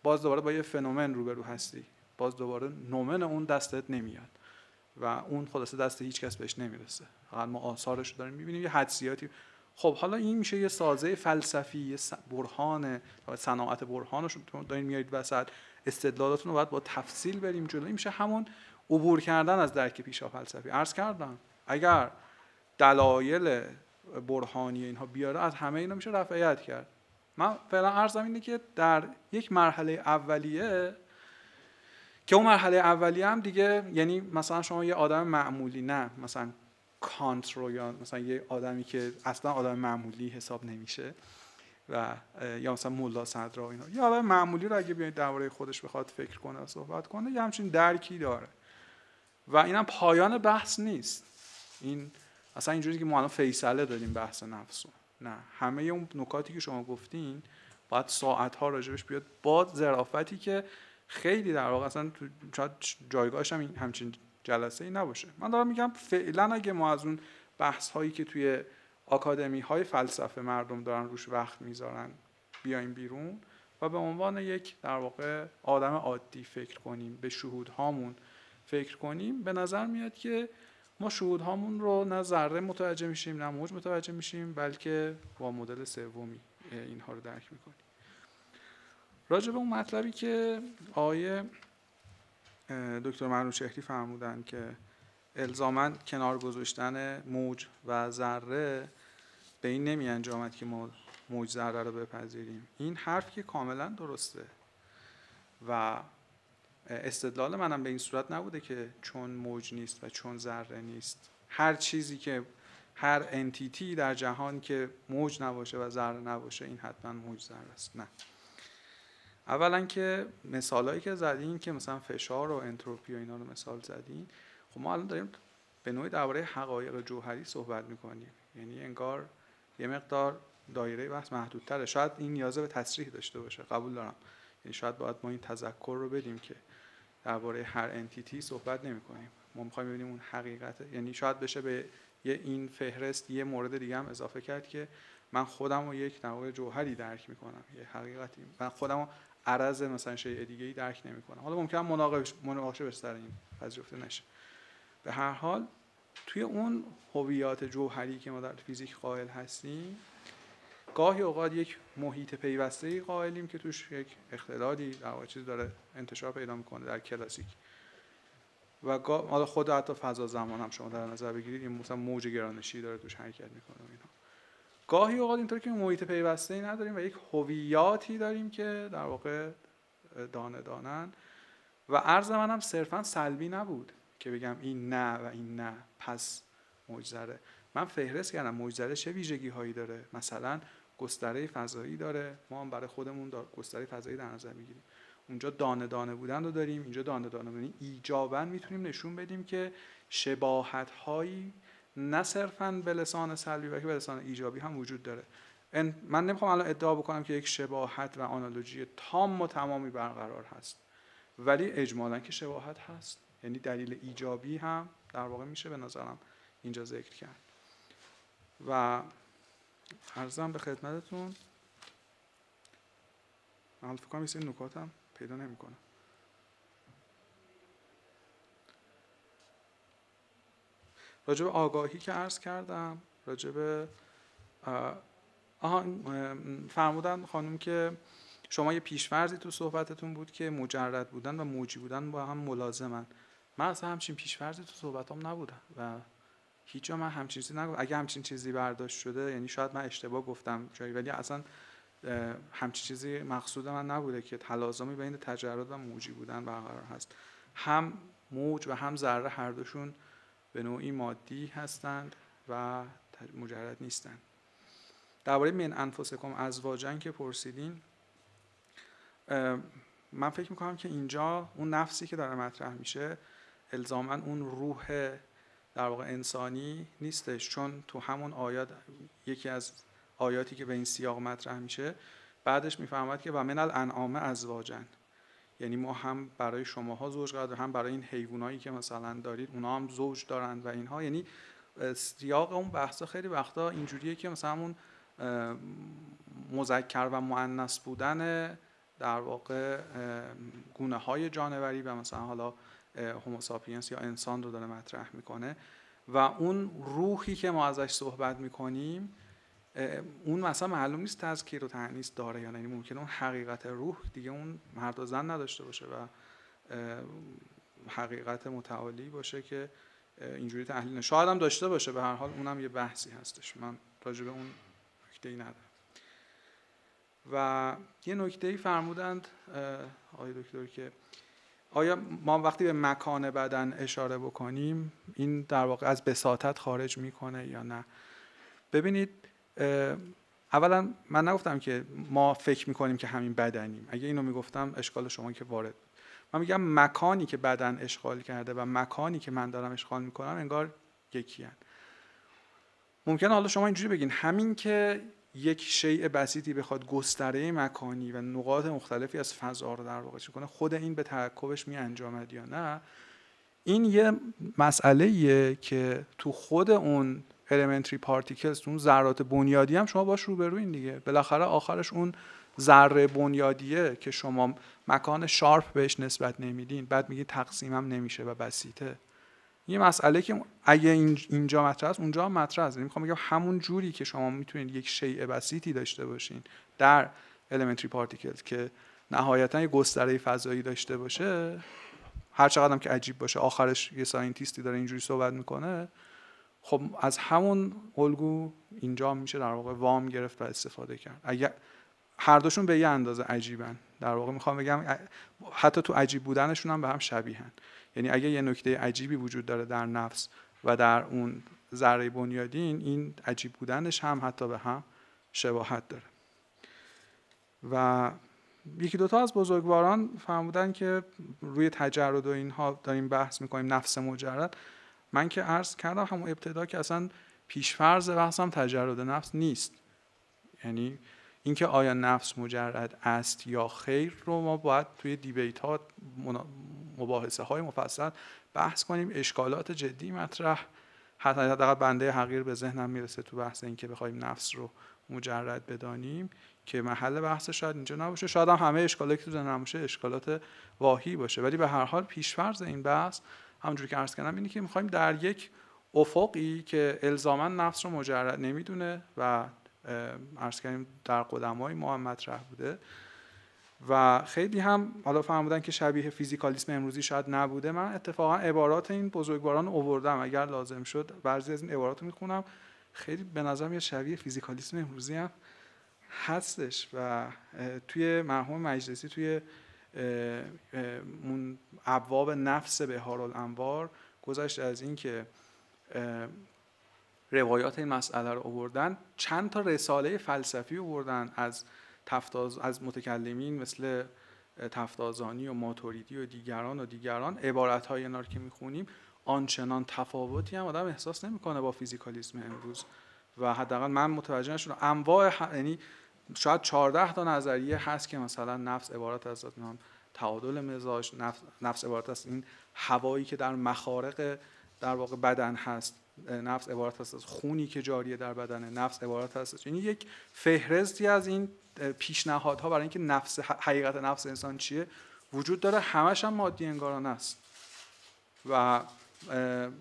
باز دوباره با یه فنومن روبرو هستی، باز دوباره نومن اون دستت نمیاد و اون خلاصه دست هیچ کس بهش نمیرسه، فقط ما آثارش رو داریم میبینیم، یه حدسیاتی. خب حالا این میشه یه سازه فلسفی، یه برهان، صناعت برهانش رو دارین میارید وسط، استدلالاتون رو باید با تفصیل بریم جلو، این میشه همون عبور کردن از درک پیشا فلسفی. عرض کردم اگر دلایل برهانی اینها بیاره، از همه اینا میشه رفعیت کرد. من فعلا عرضم اینه که در یک مرحله اولیه، که اون مرحله اولیه هم دیگه، یعنی مثلا شما یه آدم معمولی، نه مثلا کانت رو یا مثلا یه آدمی که اصلا آدم معمولی حساب نمیشه و یا مثلا ملا صدرا اینا، یه آدم معمولی رو اگه بیاید درباره خودش بخواد فکر کنه و صحبت کنه، یه همچین درکی داره و اینم پایان بحث نیست. این اصلا اینجوری که ما الان فیصله داریم بحث نفسو، نه، همه اون نکاتی که شما گفتین باید ساعت‌ها راجبش بیاد، با ظرافتی که خیلی در واقع اصلا شاید جایگاهش هم همچین جلسه ای نباشه. من دارم میگم فعلا اگه ما از اون بحث هایی که توی آکادمی های فلسفه مردم دارن روش وقت میذارن بیایم بیرون و به عنوان یک در واقع آدم عادی فکر کنیم، به شهودهامون فکر کنیم، به نظر میاد که ما شهودهامون رو نه ذره متوجه میشیم نه موج متوجه میشیم، بلکه با مدل سومی اینها رو درک میکنیم. راجع به اون مطلبی که آقای دکتر منوچهری فرمودن که الزاماً کنار گذاشتن موج و ذره به این نمی انجامد که ما موج ذره رو بپذیریم، این حرف که کاملا درسته و استدلال منم به این صورت نبوده که چون موج نیست و چون ذره نیست، هر چیزی که هر انتیتی در جهان که موج نباشه و ذره نباشه این حتما موج ذره است. نه، اولا که مثالایی که زدین که مثلا فشار و انتروپی و اینا رو مثال زدین، خب ما الان داریم به نوعی درباره حقایق جوهری صحبت میکنیم، یعنی انگار یه مقدار دایره بحث محدودتره. شاید این نیازه به تصریح داشته باشه، قبول دارم، یعنی شاید باید ما این تذکر رو بدیم که درباره هر انتیتی صحبت نمی‌کنیم، ما می‌خوایم ببینیم اون حقیقت، یعنی شاید بشه به این فهرست یه مورد دیگه هم اضافه کرد که من خودم رو یک در واقع جوهری درک می‌کنم، یه حقیقتی، من خودم رو عرض مثلا شیء دیگه‌ای درک نمی‌کنم. حالا ممکنه مناقشه بشه سر این پذیرفته نشه. به هر حال توی اون هویات جوهری که ما در فیزیک قائل هستیم، گاهی اوقات یک محیط پیوسته‌ای قائلیم که توش یک اختلالی در واقع چیز داره انتشار پیدا میکنه در کلاسیک، و حالا خود حتی فضا زمان هم شما در نظر بگیرید، این مثلا موج گرانشی داره توش حرکت میکنه و اینا. گاهی اوقات اینطور که محیط پیوسته‌ای نداریم و یک هویاتی داریم که در واقع دانه دانن، و عرض من هم صرفا سلبی نبود که بگم این نه و این نه پس موج ذره. من فهرست کردم موج ذره چه ویژگی هایی داره. مثلا گستره فضایی داره، ما هم برای خودمون گستره فضایی در نظر میگیریم. اونجا دانه دانه بودن رو داریم، اینجا دانه دانه بودن. ایجابا میتونیم نشون بدیم که شباهت هایی نه صرفاً به لسان سلبی بلکه به لسان ایجابی هم وجود داره. من نمیخوام الان ادعا بکنم که یک شباهت و آنالوژی تام و تمامی برقرار هست، ولی اجمالاً که شباهت هست، یعنی دلیل ایجابی هم در واقع میشه به نظرم اینجا ذکر کرد. و عرضم به خدمتتون، من فکر کنم این نکاتم پیدا نمیکنم. راجع به آگاهی که عرض کردم، راجع به فرمودن خانم که شما یه پیش‌فرضی تو صحبتتون بود که مجرد بودن و موجی بودن با هم ملازمن. من اصلا همچین پیش‌فرضی تو صحبتام نبودم و هیچ جا من همچین چیزی نگفتم. اگه همچین چیزی برداشت شده یعنی شاید من اشتباه گفتم جایی، ولی اصلا همچین چیزی مقصود من نبوده که تلازمی بین تجرد و موجی بودن برقرار هست. هم موج و هم ذره هر دوشون به نوعی مادی هستند و مجرد نیستند. درباره من انفسکم ازواجا که پرسیدین، من فکر میکنم که اینجا اون نفسی که داره مطرح میشه الزاماً اون روح در واقع انسانی نیستش، چون تو همون آیات، یکی از آیاتی که به این سیاق مطرح میشه، بعدش میفهمد که و من الانعام ازواجا، یعنی ما هم برای شماها زوج قرار داریم، هم برای این حیوانایی که مثلا دارید اونا هم زوج دارن و اینها. یعنی سیاق اون بحثا خیلی وقتا اینجوریه که مثلا اون مذکر و مؤنث بودن در واقع گونه های جانوری و مثلا حالا هوموساپینس یا انسان رو داره مطرح میکنه، و اون روحی که ما ازش صحبت میکنیم اون مثلا معلوم نیست تذکیر و تأنیث داره یا نه. یعنی ممکنه اون حقیقت روح دیگه اون مرد و زن نداشته باشه و حقیقت متعالی باشه که اینجوری تحلیل نشه. شاید هم داشته باشه، به هر حال اونم یه بحثی هستش، من راجع به اون نکته‌ای ندارم. و یه نکته‌ای فرمودند آقای دکتر که آیا ما وقتی به مکان بدن اشاره بکنیم این در واقع از بساطت خارج میکنه یا نه؟ ببینید، اولا من نگفتم که ما فکر میکنیم که همین بدنیم. اگه اینو میگفتم اشکال شما که وارد بود. من میگم مکانی که بدن اشغال کرده و مکانی که من دارم اشغال میکنم انگار یکی هن. ممکنه حالا شما اینجوری بگین همین که یک شیء بسیطی بخواد گستره مکانی و نقاط مختلفی از فضا رو در واقع چه کنه، خود این به ترکبش می انجامد یا نه، این یه مسئله‌ایه که تو خود اون elementary particles، اون ذرات بنیادی هم شما باش روبروین دیگه. بالاخره آخرش اون ذره بنیادیه که شما مکان شارپ بهش نسبت نمیدین، بعد میگی تقسیمم نمیشه و بسیطه. یه مسئله که اگه اینجا مطرح است اونجا هم مطرح است. میخوام بگم همون جوری که شما میتونید یک شیء بسیطی داشته باشین در elementary particles که نهایتا یه گستره فضایی داشته باشه، هر چقدر هم که عجیب باشه آخرش یه ساینتیستی داره اینجوری صحبت میکنه، خب از همون الگو اینجا میشه در واقع وام گرفت و استفاده کرد. اگه هر دوشون به یه اندازه عجیبن، در واقع میخوام بگم حتی تو عجیب بودنشون هم به هم شبیهن. یعنی اگه یه نکته عجیبی وجود داره در نفس و در اون ذره بنیادین، این عجیب بودنش هم حتی به هم شباهت داره. و یکی دوتا از بزرگواران فرمودن که روی تجرد و اینها داریم بحث میکنیم، نفس مجرد. من که عرض کردم همون ابتدا که اصلا پیشفرض بحثم تجرد نفس نیست. یعنی اینکه آیا نفس مجرد است یا خیر رو ما باید توی دیبیت ها، مباحثه های مفصل بحث کنیم. اشکالات جدی مطرح، حداقل بنده حقیر به ذهنم میرسه تو بحث این که بخوایم نفس رو مجرد بدانیم که محل بحث شاید اینجا نباشه، شاید هم همه اشکالاتی که تو ذهنم باشه اشکالات واهی باشه، ولی به هر حال پیشفرض این بحث همونجوری که عرض کردم اینه که میخوایم در یک افقی که الزاما نفس رو مجرد نمیدونه و عرض کردیم در قدمای ما هم مطرح بوده و خیلی هم حالا فرمودن که شبیه فیزیکالیسم امروزی شاید نبوده. من اتفاقا عبارات این بزرگواران رو آوردم، اگر لازم شد بعضی از این عبارات رو میخونم، خیلی به نظر میاد شبیه فیزیکالیسم امروزی هم هستش. و توی مرحوم مجلسی توی اون ابواب نفس بهارالانوار گذشت از این که روایات این مسئله رو آوردن، چند تا رساله فلسفی آوردن از متکلمین مثل تفتازانی و ماتوریدی و دیگران عبارت‌های اینا رو که می‌خونیم آنچنان تفاوتی هم آدم احساس نمی‌کنه با فیزیکالیسم امروز و حداقل من متوجه نشدم. انواع یعنی شاید 14 تا نظریه هست که مثلا نفس عبارت از تعادل مزاج، نفس عبارت از این هوایی که در مخارق در واقع بدن هست، نفس عبارت است از خونی که جاریه در بدن، نفس عبارت است یعنی یک فهرستی از این پیشنهادها برای اینکه نفس حقیقت نفس انسان چیه وجود داره، همش هم مادی انگارانه است و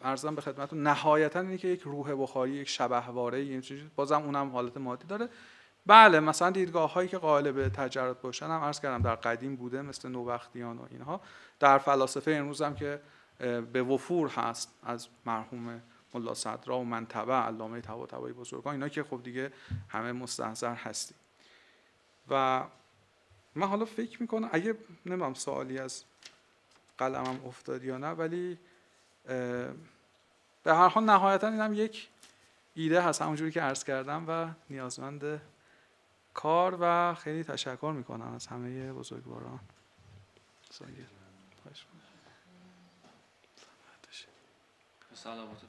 عرضم به خدمتتون نهایتا اینه که یک روح بخاری، یک شبحواره، یعنی بازم اونم حالت مادی داره. بله مثلا دیدگاه‌هایی که قائل به تجرد باشن هم عرض کردم در قدیم بوده مثل نوبختیان و اینها، در فلاسفه امروز هم که به وفور هست از مرحوم ملا صدرا و منطبع علامه طباطبایی بزرگان، اینا که خب دیگه همه مستحضر هستیم. و من حالا فکر میکنم اگه نمیدونم سوالی از قلمم افتاد یا نه، ولی به هر حال نهایتا اینم یک ایده هست همونجوری که عرض کردم و نیازمند کار و خیلی تشکر میکنم از همه بزرگواران. سلامت.